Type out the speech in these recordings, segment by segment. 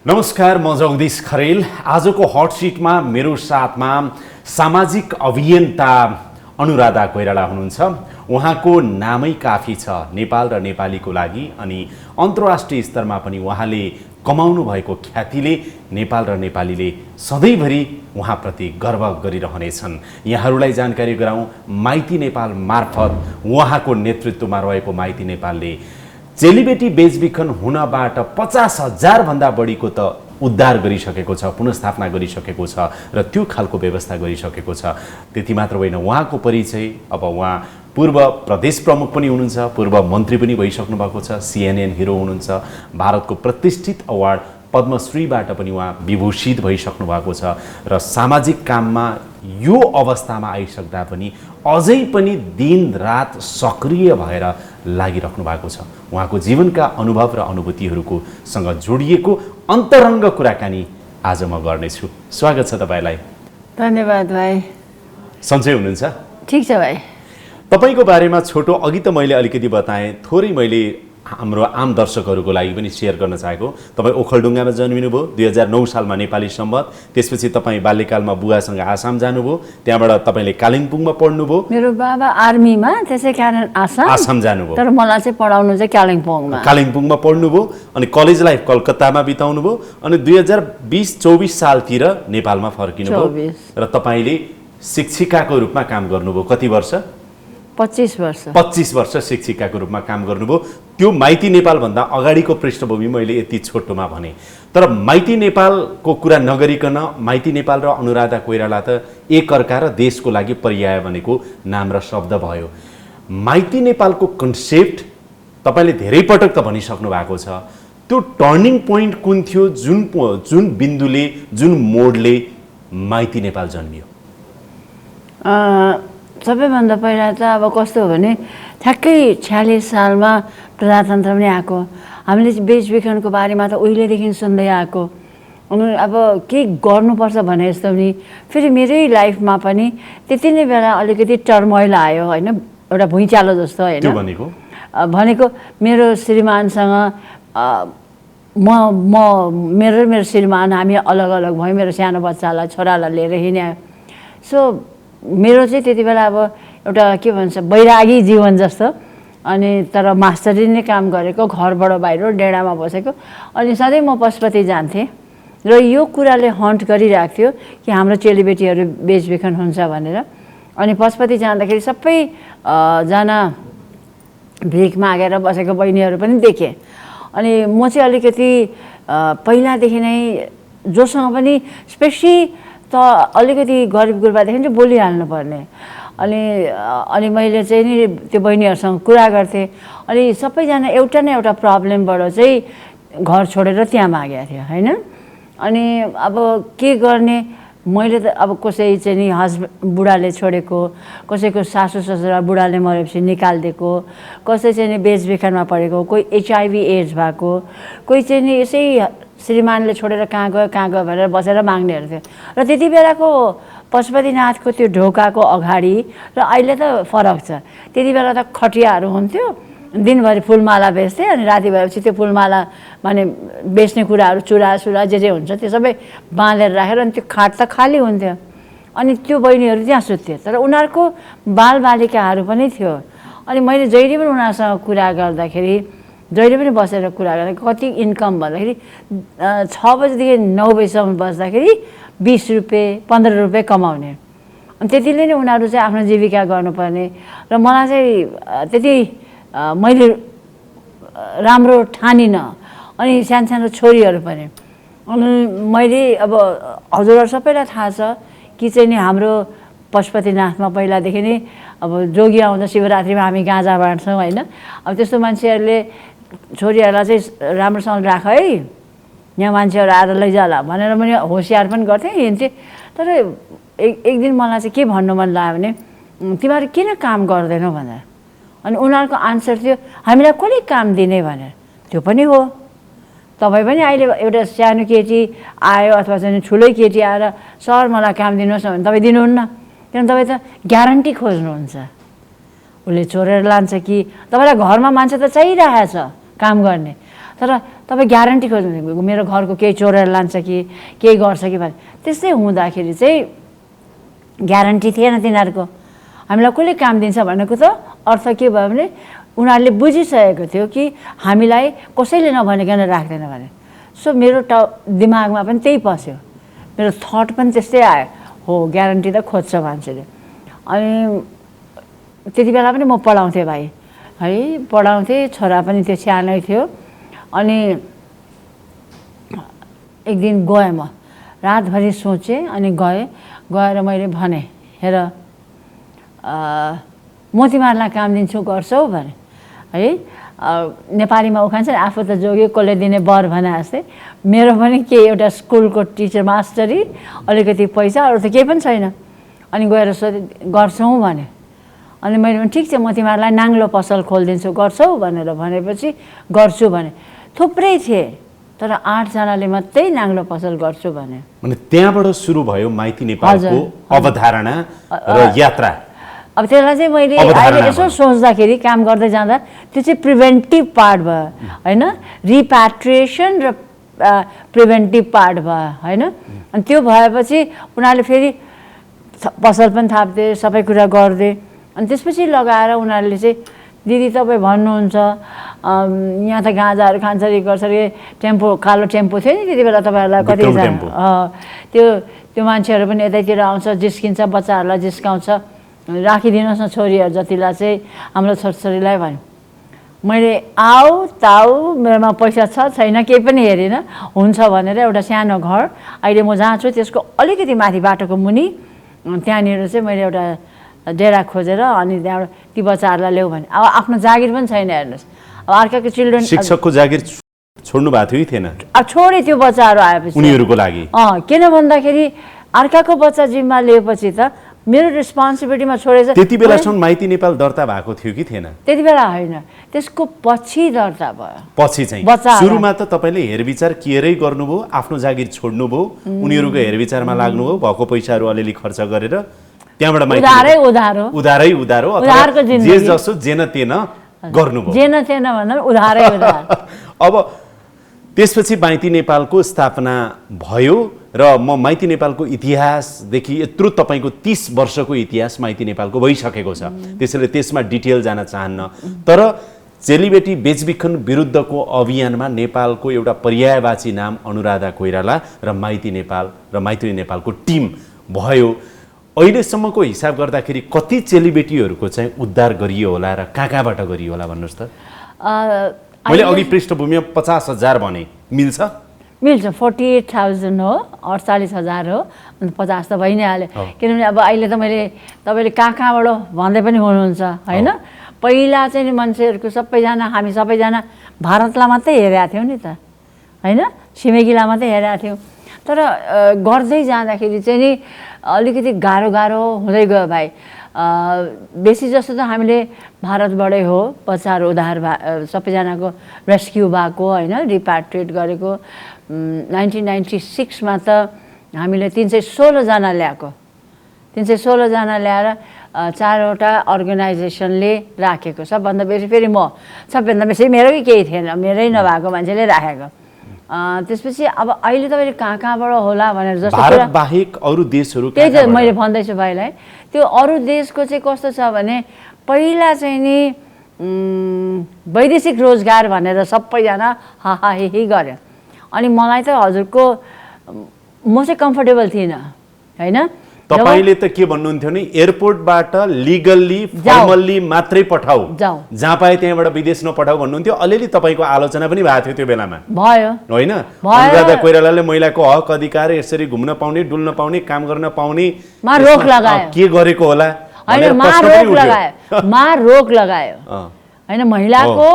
नमस्कार, म जगदीश खरेल। आजको हट सिटमा मेरो साथमा सामाजिक अभियन्ता अनुराधा कोइराला हुनुहुन्छ। उहाँको नामै काफी छ नेपाल र नेपालीको लागि, अनि अन्तर्राष्ट्रिय स्तरमा पनि उहाँले कमाउनु भएको ख्यातिले नेपाल र नेपालीले सधैँभरि उहाँप्रति गर्व गरिरहनेछन्। यहाँहरूलाई जानकारी गराउँ, माइती नेपाल मार्फत उहाँको नेतृत्वमा रहेको माइती नेपालले चेलीबेटी बेचबिखन हुनबाट 50,000 भन्दा बढीको त उद्धार गरिसकेको छ, पुनर्स्थापना गरिसकेको छ र त्यो खालको व्यवस्था गरिसकेको छ। त्यति मात्र होइन, उहाँको परिचय अब उहाँ पूर्व प्रदेश प्रमुख पनि हुनुहुन्छ, पूर्व मन्त्री पनि भइसक्नु भएको छ, CNN हिरो हुनुहुन्छ, भारतको प्रतिष्ठित अवार्ड पद्मश्रीबाट पनि उहाँ विभूषित भइसक्नु भएको छ र सामाजिक काममा यो अवस्थामा आइसक्दा पनि अझै पनि दिन रात सक्रिय भएर लागिराख्नु भएको छ। उहाँको जीवनका अनुभव र अनुभूतिहरूको सँग जोडिएको अन्तरङ्ग कुराकानी आज म गर्नेछु। स्वागत छ तपाईलाई। धन्यवाद भाइ। सन्चै हुनुहुन्छ? ठीक छ भाइ। तपाईको बारेमा छोटो अघि त मैले अलिकति बताएँ, थोरै मैले हाम्रो आम दर्शकहरूको लागि पनि सेयर गर्न चाहेको। तपाईँ ओखलढुङ्गामा जन्मिनुभयो, 2009 सालमा नेपाली सम्वत, त्यसपछि तपाईँ बाल्यकालमा बुवासँग आसाम जानुभयो, त्यहाँबाट तपाईँले कालिम्पोङमा पढ्नुभयो। मेरो बाबा आर्मीमा, त्यसै कारण आसाम जानुभयो, तर मलाई चाहिँ पढाउनु चाहिँ कालिम्पोङमा पढ्नुभयो अनि कलेज लाइफ कलकत्तामा बिताउनुभयो अनि 2020-24 सालतिर नेपालमा फर्किनुभयो र तपाईँले शिक्षिकाको रूपमा काम गर्नुभयो। कति वर्ष? 25 वर्ष शिक्षिकाको रूपमा काम गर्नुभयो। त्यो माइती नेपालभन्दा अगाडिको पृष्ठभूमि मैले यति छोटोमा भने, तर माइती नेपालको कुरा नगरिकन माइती नेपाल र अनुराधा कोइराला त एकअर्का र देशको लागि पर्याय भनेको नाम र शब्द भयो। माइती नेपालको कन्सेप्ट तपाईँले धेरै पटक त भनिसक्नु भएको छ। त्यो टर्निङ पोइन्ट कुन थियो, जुन बिन्दुले, जुन मोडले माइती नेपाल जन्मियो? सबैभन्दा पहिला त अब कस्तो हो भने ठ्याक्कै 46 सालमा प्रजातन्त्र पनि आएको। हामीले बेचबिखनको बारेमा त उहिलेदेखि सुन्दै आएको। अनि अब के गर्नुपर्छ भने जस्तो पनि फेरि मेरै लाइफमा पनि त्यति नै बेला अलिकति टर्मोइल आयो होइन, एउटा भुइँचालो जस्तो होइन। भनेको मेरो श्रीमानसँग मेरो श्रीमान हामी अलग अलग भयौँ। मेरो सानो बच्चालाई, छोरालाई लिएर हिँड्यो। सो मेरो चाहिँ त्यति बेला अब एउटा के भन्छ वैरागी जीवन जस्तो, अनि तर मास्टरी नै काम गरेको, घरबाट बाहिर डेढामा बसेको। अनि सधैँ म पशुपति जान्थेँ र यो कुराले हन्ट गरिरहेको थियो कि हाम्रो चेलीबेटीहरू बेचबिखन हुन्छ भनेर। अनि पशुपति जाँदाखेरि सबैजना भिख मागेर बसेको बहिनीहरू पनि देखेँ। अनि म चाहिँ अलिकति पहिलादेखि नै जोसँग पनि स्पेसली त अलिकति गरिब गुर्बादेखि चाहिँ बोलिहाल्नु पर्ने। अनि मैले चाहिँ नि त्यो बहिनीहरूसँग कुरा गर्थेँ। अनि सबैजना एउटा न एउटा प्रब्लमबाट चाहिँ घर छोडेर त्यहाँ मागेको थियो होइन। अनि अब के गर्ने, मैले त अब कसै चाहिँ नि बुढाले छोडेको, कसैको सासू ससुरा बुढाले मरेपछि निकालिदिएको, कसै चाहिँ नि बेचबिखनमा परेको, कोही HIV एड्स भएको, कोही चाहिँ नि यसै श्रीमानले छोडेर कहाँ गयो भनेर बसेर माग्नेहरू थियो। र त्यति बेलाको पशुपतिनाथको त्यो ढोकाको अगाडि र अहिले त फरक छ। त्यति बेला त खटियाहरू हुन्थ्यो, दिनभरि फुलमाला बेच्थे, अनि राति भएपछि त्यो फुलमाला माने बेच्ने कुराहरू चुरा जे हुन्छ त्यो सबै बाँधेर राखेर अनि त्यो खाट त खाली हुन्थ्यो। अनि त्यो बहिनीहरू त्यहाँ सुत्थे, तर उनीहरूको बालबालिकाहरू पनि थियो। अनि मैले जहिले पनि उनीहरूसँग कुरा गर्दाखेरि, जहिले पनि बसेर कुरा गर्दा कति इन्कम भन्दाखेरि 6 बजीदेखि 9 बजीसम्म बस्दाखेरि 20 रुपियाँ 15 रुपियाँ कमाउने। अनि त्यतिले नै उनीहरू चाहिँ आफ्नो जीविका गर्नुपर्ने। र मलाई चाहिँ त्यति मैले राम्रो ठानिनँ। अनि सानो छोरीहरू पनि। अनि मैले अब हजुरहरू सबैलाई थाहा छ कि चाहिँ नि हाम्रो पशुपतिनाथमा पहिलादेखि नै अब जोगी आउँदा शिवरात्रिमा हामी गाँजा बाँड्छौँ होइन। अब त्यस्तो मान्छेहरूले छोरीहरूलाई चाहिँ राम्रोसँग राख है, यहाँ मान्छेहरू आएर लैजाला भनेर मैले होसियार पनि गर्थेँ, हिँड्थेँ। तर एक दिन मलाई चाहिँ के भन्नु मन लाग्यो भने तिमीहरू किन काम गर्दैनौ भनेर। अनि उनीहरूको आन्सर थियो हामीलाई कसले काम दिने भनेर। त्यो पनि हो, तपाईँ पनि अहिले एउटा सानो केटी आयो अथवा चाहिँ ठुलै केटी आएर सर मलाई काम दिनुहोस् भने तपाईँ दिनुहुन्न, किनभने तपाईँ त ग्यारेन्टी खोज्नुहुन्छ। उसले चोरेर लान्छ कि तपाईँलाई घरमा मान्छे त चाहिरहेछ काम गर्ने, तर तपाईँ ग्यारेन्टी खोज्नु मेरो घरको केही चोरेर लान्छ कि केही गर्छ कि भने त्यस्तै हुँदाखेरि चाहिँ ग्यारेन्टी थिएन तिनीहरूको। हामीलाई कसले काम दिन्छ भनेको त अर्थ के भयो भने उनीहरूले बुझिसकेको थियो कि हामीलाई कसैले नभनिकन राख्दैन भने। सो मेरो दिमागमा पनि त्यही पस्यो, मेरो थट पनि त्यस्तै आयो, हो ग्यारेन्टी त खोज्छ मान्छेले। अनि त्यति बेला पनि म पढाउँथेँ भाइ है, पढाउँथेँ, छोरा पनि त्यो सानै थियो। अनि एक दिन गएँ, म रातभरि सोचेँ अनि गएर मैले भने हेर मोतीमारलाई काम दिन्छु गर्छौ भने है। नेपालीमा उखान्छ नि आफू त जोगी कसले दिने बर भने जस्तै मेरो पनि के एउटा स्कुलको टिचर मास्टरी अलिकति पैसा अरू त केही पनि छैन। अनि गएर सोधेँ गर्छौँ भने, अनि मैले भने ठिक छ मोतीमारलाई नाङ्लो पसल खोलिदिन्छु गर्छौ भनेर भनेपछि गर्छु भने। थुप्रै थिए तर 8 जनाले मात्रै नाङ्लो पसल गर्छु भने। अनि त्यहाँबाट सुरु भयो माइती नेपालको अवधारणा र यात्रा। अब त्यसलाई चाहिँ मैले अहिले यसो सोच्दाखेरि काम गर्दै जाँदा त्यो चाहिँ प्रिभेन्टिभ पार्ट भयो होइन, रिप्याट्रिएसन र प्रिभेन्टिभ पार्ट भयो होइन। अनि त्यो भएपछि उनीहरूले फेरि पसल पनि थाप्थे, सबै कुरा गर्दे। अनि त्यसपछि लगाएर उनीहरूले चाहिँ दिदी तपाईँ भन्नुहुन्छ यहाँ त गाँजाहरू खान्छ रे गर्छ रे, टेम्पो कालो टेम्पो थियो नि त्यति बेला तपाईँहरूलाई कतिजना त्यो मान्छेहरू पनि यतैतिर आउँछ जिस्किन्छ, बच्चाहरूलाई जिस्काउँछ, राखिदिनुहोस् न छोरीहरू जतिलाई चाहिँ हाम्रो छोरछोरीलाई भन्यो। मैले ताउ मेरोमा पैसा छ छैन केही पनि हेरेन, हुन्छ भनेर एउटा सानो घर अहिले म जहाँ छु त्यसको अलिकति माथि बाटोको मुनि त्यहाँनिर चाहिँ मैले एउटा डेरा खोजेर अनि त्यहाँबाट ती बच्चाहरूलाई ल्याऊ भने। अब आफ्नो जागिर पनि छैन हेर्नुहोस्, अब अर्काको चिल्ड्रेन शिक्षकको जागिर छोड्नु भएको थियो कि थिएन? अब छोडे त्यो बच्चाहरू आएपछि उनीहरूको लागि किन भन्दाखेरि अर्काको बच्चा जिम्मा लिएपछि त मेरो रेस्पोन्सिबिलिटीमा छोडेछ। त्यति बेलासम्म माइती नेपाल दर्ता भएको थियो कि थिएन? त्यति बेला होइन, त्यसको पछि दर्ता भयो। पछि चाहिँ सुरुमा त तपाईँले हेरविचार किएरै गर्नुभयो, आफ्नो जागिर छोड्नुभयो, उनीहरूको हेरविचारमा लाग्नुभयो, भएको पैसाहरू अलिअलि खर्च गरेर त्यहाँबाट उधारो जे जसो जेन तेन गर्नुभयो। जेन तेन भन्दा उधारै उधार। अब त्यसपछि माइती नेपालको स्थापना भयो र म माइती नेपालको इतिहासदेखि यत्रो तपाईँको 30 वर्षको इतिहास माइती नेपालको भइसकेको छ, त्यसैले त्यसमा डिटेल जान चाहन्न। तर चेलीबेटी बेचबिखन विरुद्धको अभियानमा नेपालको एउटा पर्यायवाची नाम अनुराधा कोइराला र माइती नेपालको टिम भयो। अहिलेसम्मको हिसाब गर्दाखेरि कति चेलीबेटीहरूको चाहिँ उद्धार गरियो होला र कहाँबाट गरियो होला भन्नुहोस् त? मैले अघि पृष्ठभूमिमा 50,000 भने मिल्छ? मिल्छ, 48,000 हो, 48,000 हो, अनि 50 त भइ नै हाल्यो। किनभने अब अहिले त तपाईँले कहाँबाट भन्दै पनि हुनुहुन्छ होइन। पहिला चाहिँ नि मान्छेहरूको हामी सबैजना भारतलाई मात्रै हेरेका थियौँ नि त होइन, छिमेकीलाई मात्रै हेरेका थियौँ। तर गर्दै जाँदाखेरि चाहिँ नि अलिकति गाह्रो हुँदै गयो भाइ। बेसी जस्तो त हामीले भारतबाटै हो बच्चाहरू उद्धार सबैजनाको रेस्क्यु भएको होइन, रिप्याट्रिएट गरेको। 1996 मा त हामीले 316 जना ल्याएको, 316 जना ल्याएर 4वटा अर्गनाइजेसनले राखेको। सबभन्दा बेसी फेरि सबभन्दा बेसी मेरै केही थिएन, मेरै नभएको मान्छेले राखेको। त्यसपछि अब अहिले तपाईँले कहाँबाट होला भनेर जस्तो भारत बाहेक अरू देशहरू त्यही त मैले भन्दैछु भाइलाई। त्यो अरू देशको चाहिँ कस्तो छ भने पहिला चाहिँ नि वैदेशिक रोजगार भनेर सबैजना हाहाही गर्यो। अनि मलाई त हजुरको म चाहिँ कम्फर्टेबल थिइनँ होइन। तपाईले त के भन्नुहुन्थ्यो नि, एयरपोर्टबाट लिगल्ली फर्मल्ली मात्रै पठाऊ, जहाँ पाए त्यहाँबाट विदेश नपठाऊ भन्नुहुन्थ्यो। अलिअलि तपाईँको आलोचना पनि भएको थियो त्यो बेलामा, भयो होइन? अनुराधा कोइरालाले महिलाको हक अधिकार, यसरी घुम्न पाउने, डुल्न पाउने, काम गर्न पाउने रोक लगायो। के गरेको होला? रोक लगायो होइन, महिलाको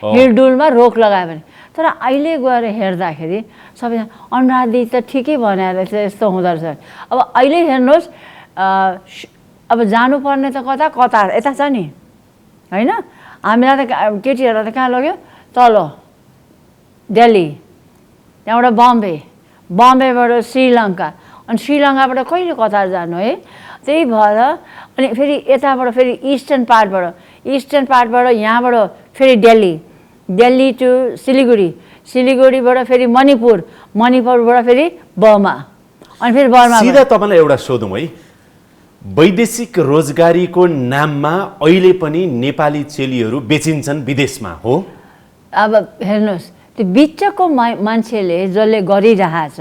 हिलडुलमा रोक लगायो भने। तर अहिले गएर हेर्दाखेरि सबैजना अनुराधी त ठिकै भनेर चाहिँ यस्तो हुँदो रहेछ। अब अहिले हेर्नुहोस्, अब जानुपर्ने त कता यता छ नि होइन। हामीलाई त केटीहरूलाई त कहाँ लग्यो? तल दिल्ली, त्यहाँबाट बम्बेबाट श्रीलङ्का, अनि श्रीलङ्काबाट कहिले कतार जानु है। त्यही भएर अनि फेरि यताबाट फेरि इस्टर्न पार्टबाट यहाँबाट फेरि दिल्ली टु सिलिगुडी, सिलिगुडीबाट फेरि मणिपुर, मणिपुरबाट फेरि बर्मा, अनि फेरि बर्मा। सिधा तपाईँलाई एउटा सोधौँ है, वैदेशिक रोजगारीको नाममा अहिले पनि नेपाली चेलीहरू बेचिन्छन् विदेशमा, हो? अब हेर्नुहोस्, त्यो बिचको मान्छेले जसले गरिरहेछ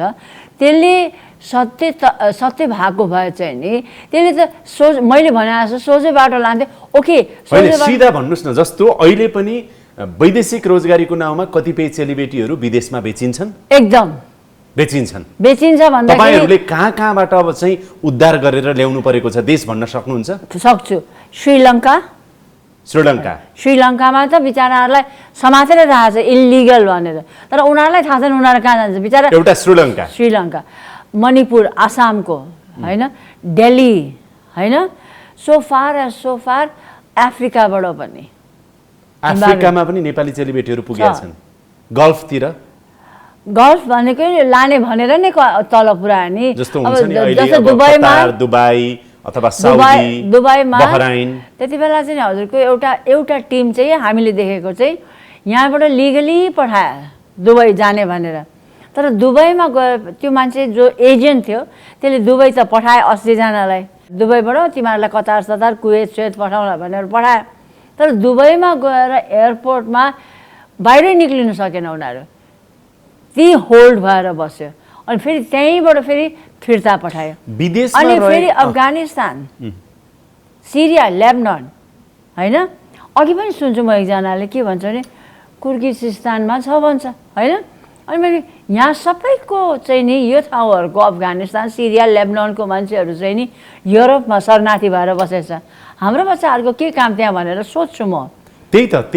त्यसले सत्य भएको भए चाहिँ नि त्यसले त मैले भने जस्तो सोझो बाटो लान्थ्यो। ओके, सिधा भन्नुहोस् न, जस्तो अहिले पनि वैदेशिक रोजगारीको नाउँमा कतिपय चेलीबेटीहरू विदेशमा बेचिन्छन्, एकदम बेचिन्छ भन्दा तपाईँहरूले कहाँबाट अब चाहिँ उद्धार गरेर ल्याउनु परेको छ देश भन्न सक्नुहुन्छ? सक्छु। श्रीलङ्कामा त बिचराहरूलाई समातेर राखेको छ इलिगल भनेर, तर उनीहरूलाई थाहा छैन उनीहरू कहाँ जान्छ बिचरा। एउटा श्रीलङ्का, मणिपुर, आसामको होइन, दिल्ली होइन, सोफार अफ्रिकाबाट पनि, अफ्रिकामा पनि नेपाली चेलीबेटीहरू पुगेका छन्। गल्फ भनेकै लाने भनेर नै तल पुऱ्यायो नि। जस्तो दुबई अथवा साउदी, दुबईमा बहराइन, त्यति बेला चाहिँ हजुरको एउटा टिम चाहिँ हामीले देखेको चाहिँ यहाँबाट लिगली पठायो दुबई जाने भनेर। तर दुबईमा गए त्यो मान्छे जो एजेन्ट थियो त्यसले दुबई त पठायो 80 जनालाई, दुबईबाट तिमीहरूलाई कतार कुवेत पठाउला भनेर पठायो। तर दुबईमा गएर एयरपोर्टमा बाहिरै निक्लिनु सकेन उनीहरू, ती होल्ड भएर बस्यो। अनि फेरि त्यहीँबाट फेरि फिर्ता पठायो विदेशमा। अनि फेरि अफगानिस्तान, सिरिया, लेबनन होइन। अघि पनि सुन्छु म एकजनाले के भन्छ भने कुर्गिस्तानमा छ भन्छ होइन। अनि मैले यहाँ सबैको चाहिँ नि यो ठाउँहरूको अफगानिस्तान, सिरिया, लेबननको मान्छेहरू चाहिँ नि युरोपमा शरणार्थी भएर बसेछ। हाम्रो बच्चाहरूको के काम त्यहाँ भनेर सोध्छु म। त्यही त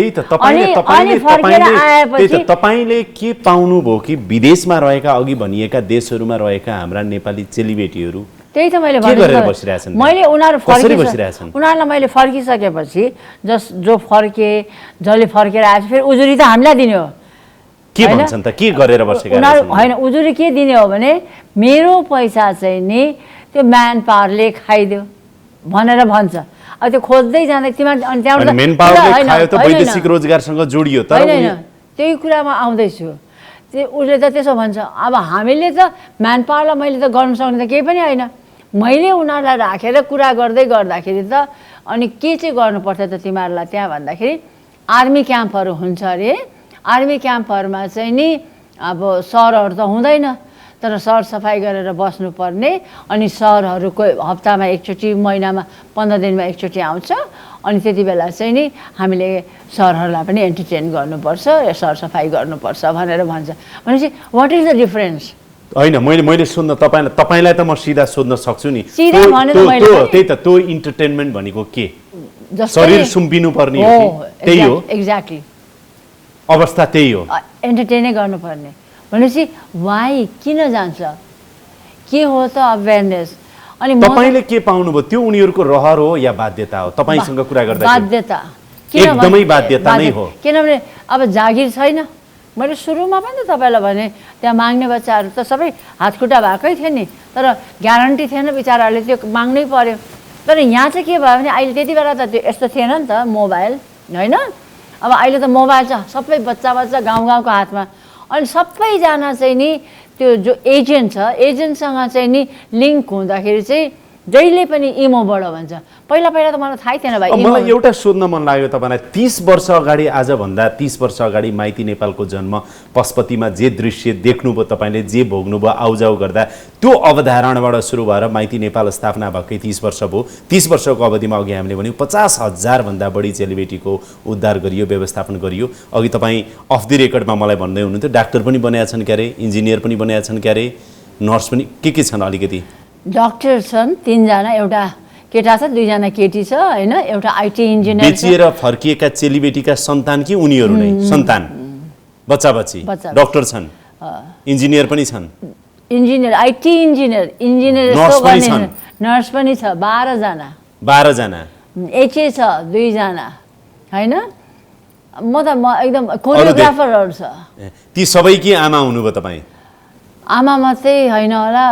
तपाईँले के पाउनुभयो कि विदेशमा रहेका अघि भनिएका देशहरूमा रहेका हाम्रा नेपाली चेलीबेटीहरू त्यही त मैले बसिरहेछन्। मैले उनीहरूलाई मैले फर्किसकेपछि जो जसले फर्केर आएछ फेरि उजुरी त हामीलाई दिने हो। के भन्छन् त, के गरेर बसेका उनीहरू होइन, उजुरी के दिने हो भने मेरो पैसा चाहिँ नि त्यो म्यान पावरले खाइदियो भनेर भन्छ। अब त्यो खोज्दै जाँदा वैदेशिक रोजगारसँग जोडियो। तर त्यही कुरामा आउँदैछु, उसले त त्यसो भन्छ। अब हामीले त म्यान पावरलाई मैले त गर्नु सक्ने त केही पनि होइन। मैले उनीहरूलाई राखेर कुरा गर्दै गर्दाखेरि त अनि के चाहिँ गर्नुपर्छ त तिमीहरूलाई त्यहाँ भन्दाखेरि आर्मी क्याम्पहरू हुन्छ अरे। आर्मी क्याम्पहरूमा चाहिँ नि अब सरहरू त हुँदैन, तर सरसफाइ गरेर बस्नुपर्ने। अनि सरहरूको हप्तामा एकचोटि, महिनामा 15 दिनमा एकचोटि आउँछ। अनि त्यति बेला चाहिँ नि हामीले सरहरूलाई पनि एन्टरटेन गर्नुपर्छ, सरसफाइ गर्नुपर्छ भनेर भन्छ। भनेपछि वाट इज द डिफरेन्स? होइन, मैले सोध्न तपाईँलाई त म सिधा सोध्न सक्छु नि। त्यही त त्यो इन्टरटेनमेन्ट भनेको के? शरीर सुम्पिनु पर्ने हो, त्यही हो एक्ज्याक्टली अवस्था, त्यही हो एन्टरटेनै गर्नुपर्ने। भनेपछि वाइ किन जान्छ, के हो त अवेरनेस? अनि तपाईँले के पाउनुभयो? त्यो उनीहरूको रहर हो या बाध्यता हो? तपाईँसँग कुरा गर्दा बाध्यता, एकदमै बाध्यता नै हो। किनभने अब जागिर छैन। मैले सुरुमा पनि त तपाईँलाई भने त्यहाँ माग्ने बच्चाहरू त सबै हातखुट्टा भएकै थियो नि, तर ग्यारेन्टी थिएन, बिचराहरूले त्यो माग्नै पर्यो। तर यहाँ चाहिँ के भयो भने अहिले त्यति बेला त त्यो यस्तो थिएन नि त मोबाइल होइन। अब अहिले त मोबाइल छ सबै बच्चा गाउँको हातमा। अनि सबैजना चाहिँ नि त्यो जो एजेन्ट छ एजेन्टसँग चाहिँ नि लिङ्क हुँदाखेरि चाहिँ जहिले पनि इमोबाट भन्छ। पहिला त मलाई थाहै थिएन भाइ। मलाई एउटा सोध्न मन लाग्यो तपाईँलाई, 30 वर्ष अगाडि, आजभन्दा 30 वर्ष अगाडि माइती नेपालको जन्म पशुपतिमा जे दृश्य देख्नुभयो, तपाईँले जे भोग्नुभयो आउजाउ गर्दा, त्यो अवधारणाबाट सुरु भएर माइती नेपाल स्थापना भएकै 30 वर्ष भयो। 30 वर्षको अवधिमा अघि हामीले भन्यौँ 50,000 भन्दा बढी चेलीबेटीको उद्धार गरियो, व्यवस्थापन गरियो। अघि तपाईँ अफ द रेकर्डमा मलाई भन्दै हुनुहुन्थ्यो डाक्टर पनि बनाएका छन् क्यारे, इन्जिनियर पनि बनाएका छन् क्यारे, नर्स पनि के छन्? अलिकति डक्टर छन् 3 जना, एउटा केटा छ, 2 जना केटी छ होइन, एउटा आइटी इन्जिनियर। बेचिएर फर्किएका चेलीबेटीका सन्तान कि उनीहरू नै सन्तान? बच्ची डक्टर छन्, इन्जिनियर पनि छन्, इन्जिनियर, आइटी इन्जिनियर, नर्स पनि छ 12 जना, एचए छ 2 जना होइन। म एकदम कोरियोग्राफरहरू छ। ती सबैकी आमा हुनुभयो तपाईँ? आमा मात्रै होइन होला,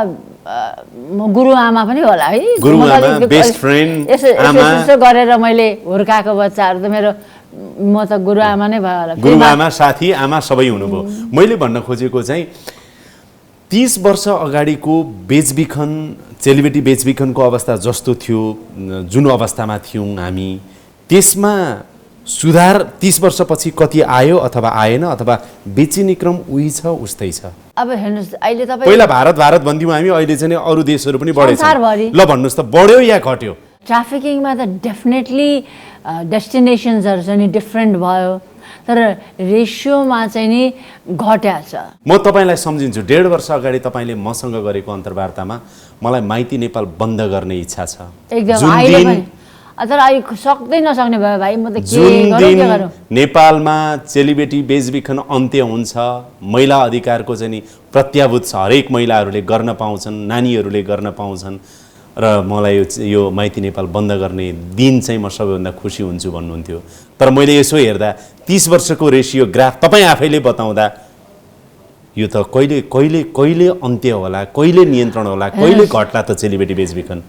गुरुआमा पनि होला है। गुरुआमा, बेस्ट फ्रेन्ड, यसो गरेर मैले हुर्काएको बच्चाहरू त मेरो म त गुरुआमा नै भयो होला। गुरुआमा, साथी, आमा सबै हुनुभयो। मैले भन्न खोजेको चाहिँ 30 वर्ष अगाडिको बेचबिखन, चेलीबेटी बेचबिखनको अवस्था जस्तो थियो, जुन अवस्थामा थियौँ हामी, त्यसमा सुधार 30 वर्षपछि कति आयो अथवा आएन, अथवा बेचिने क्रम उही छ उस्तै छ? अब हेर्नुहोस्, अहिले तपाईँ पहिला भारत भन्थ्यौँ हामी, अहिले चाहिँ अरू देशहरू पनि बढेछन्। संसारभरि। ल भन्नुहोस् त, बढ्यो या घट्यो? ट्राफिकिङमा त डेफिनेटली डेस्टिनेसन्सहरू चाहिँ नि डिफ्रेन्ट भयो, तर रेसियोमा चाहिँ नि घट्या छ। म तपाईँलाई सम्झिन्छु, 1.5 वर्ष अगाडि तपाईँले मसँग गरेको अन्तर्वार्तामा मलाई माइती नेपाल बन्द गर्ने इच्छा छ। एकदम अहिले पनि, तर अहिले सक्दै नसक्ने भयो भाइ, म त जुन के दिन गरौँ? नेपालमा चेलीबेटी बेचबिखन अन्त्य हुन्छ, महिला अधिकारको चाहिँ नि प्रत्याभूत छ, हरेक महिलाहरूले गर्न पाउँछन्, नानीहरूले गर्न पाउँछन्, र मलाई यो माइती नेपाल बन्द गर्ने दिन चाहिँ म सबैभन्दा खुसी हुन्छु भन्नुहुन्थ्यो। तर मैले यसो हेर्दा 30 वर्षको रेसियो ग्राफ तपाईँ आफैले बताउँदा यो त कहिले कहिले कहिले अन्त्य होला, कहिले नियन्त्रण होला, कहिले घट्ला त चेलीबेटी बेचबिखन?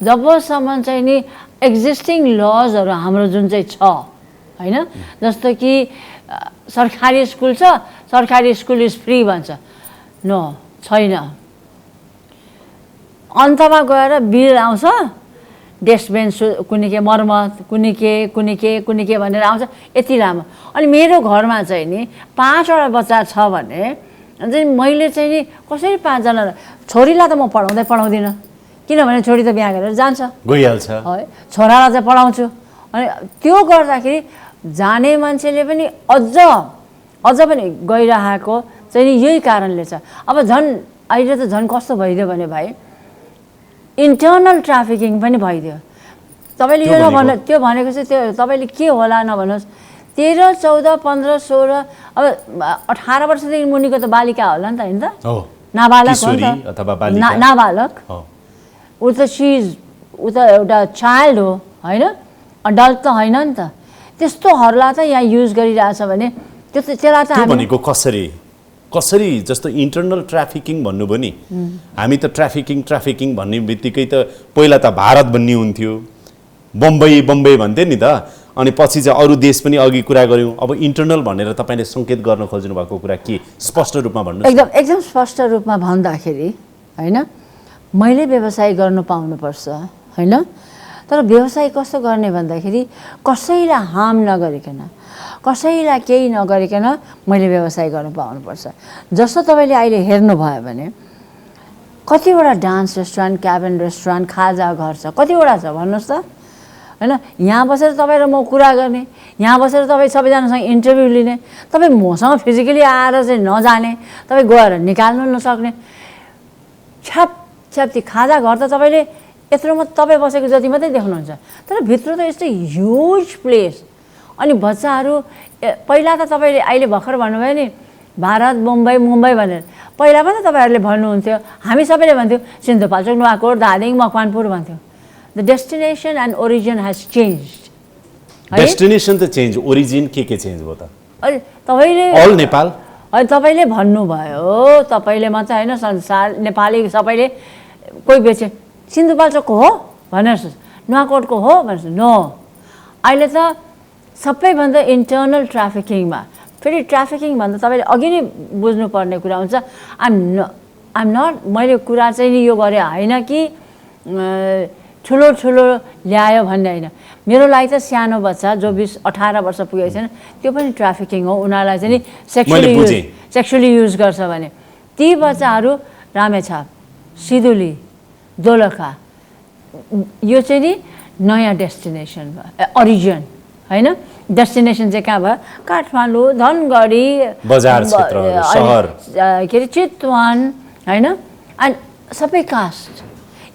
जबसम्म चाहिँ नि एक्जिस्टिङ लजहरू हाम्रो जुन चाहिँ छ होइन, जस्तो कि सरकारी स्कुल छ, सरकारी स्कुल इज फ्री भन्छ, नो छैन। अन्तमा गएर बिल आउँछ, डेस्क बेन्च कुनै के मर्मत, कुनै के भनेर आउँछ, यति लामो। अनि मेरो घरमा चाहिँ नि 5वटा बच्चा छ भने चाहिँ मैले चाहिँ नि कसरी 5जना, छोरीलाई त म पढाउँदिनँ, किनभने छोरी त बिहा गरेर जान्छ, गइहाल्छ है, छोरालाई चाहिँ पढाउँछु। अनि त्यो गर्दाखेरि जाने मान्छेले पनि अझ पनि गइरहेको चाहिँ नि यही कारणले छ। अब झन् अहिले त झन् कस्तो भइदियो भने भाइ, इन्टर्नल ट्राफिकिङ पनि भइदियो। तपाईँले यो नभन्नु, त्यो भनेको चाहिँ त्यो तपाईँले के होला नभन्नुहोस्, 13, 14, 15, 16, अब 18 वर्षदेखि मुनिको त बालिका होला नि त, होइन त, नाबालक हो नि त, नाबालक, ऊ त ऊ त एउटा चाइल्ड हो होइन, अडल्ट त होइन नि त। त्यस्तोहरूलाई त यहाँ युज गरिरहेछ भने त्यसलाई त भनेको कसरी जस्तो इन्टरनल ट्राफिकिङ भन्नुभयो नि, हामी त ट्राफिकिङ भन्ने बित्तिकै त पहिला त भारत भन्ने हुन्थ्यो, बम्बई भन्थे नि त, अनि पछि चाहिँ अरू देश पनि अघि कुरा गऱ्यौँ। अब इन्टरनल भनेर तपाईँले सङ्केत गर्न खोज्नु भएको कुरा के, स्पष्ट रूपमा भन्नु? एकदम स्पष्ट रूपमा भन्दाखेरि होइन, मैले व्यवसाय गर्नु पाउनुपर्छ होइन, तर व्यवसाय कस्तो गर्ने भन्दाखेरि कसैलाई हार्म नगरिकन, कसैलाई केही नगरिकन मैले व्यवसाय गर्नु पाउनुपर्छ। जस्तो तपाईँले अहिले हेर्नुभयो भने कतिवटा डान्स रेस्टुरेन्ट, क्याबिन रेस्टुरेन्ट, खाजा घर छ, कतिवटा छ भन्नुहोस् त होइन। यहाँ बसेर तपाईँ र म कुरा गर्ने, यहाँ बसेर तपाईँ सबैजनासँग इन्टरभ्यू लिने, तपाईँ मसँग फिजिकली आएर चाहिँ नजाने, तपाईँ गएर निकाल्नु नसक्ने, छ्याप्ती खाजा घर त तपाईँले यत्रोमा तपाईँ बसेको जति मात्रै देख्नुहुन्छ, तर भित्र त यस्तो ह्युज प्लेस। अनि बच्चाहरू पहिला त तपाईँले अहिले भर्खर भन्नुभयो नि भारत मुम्बई भनेर, पहिला पनि त तपाईँहरूले भन्नुहुन्थ्यो, हामी सबैले भन्थ्यौँ सिन्धुपाल्चोक, नुवाकोट, धादिङ, मकवानपुर भन्थ्यौँ। The destination and origin has changed. Destination त चेन्ज, ओरिजिन के चेन्ज भयो त? अहिले तपाईँले अल नेपाल, अहिले तपाईँले भन्नुभयो, तपाईँले मात्रै होइन, संसार नेपाली सबैले, कोही बेचे सिन्धुपाल्चोकको हो भनेर, नुवाकोटको हो भनेर, नो। अहिले त सबैभन्दा इन्टर्नल ट्राफिकिङमा, फेरि ट्राफिकिङ भन्दा तपाईँले अघि नै बुझ्नुपर्ने कुरा हुन्छ, आइम नट, मैले कुरा चाहिँ नि यो गरेँ होइन कि ठुलो ल्यायो भन्ने होइन। मेरो लागि त सानो बच्चा जो 18 वर्ष पुगेको छैन त्यो पनि ट्राफिकिङ हो, उनीहरूलाई चाहिँ नि सेक्सुअली युज गर्छ भने ती बच्चाहरू रामेछाप, सिधुली, दोलखा, यो चाहिँ नि नयाँ डेस्टिनेसन भयो, ओरिजिन होइन। डेस्टिनेसन चाहिँ कहाँ भयो? काठमाडौँ, धनगढी, बजार क्षेत्र, सहर, के अरे चितवन होइन, एन्ड सबै caste.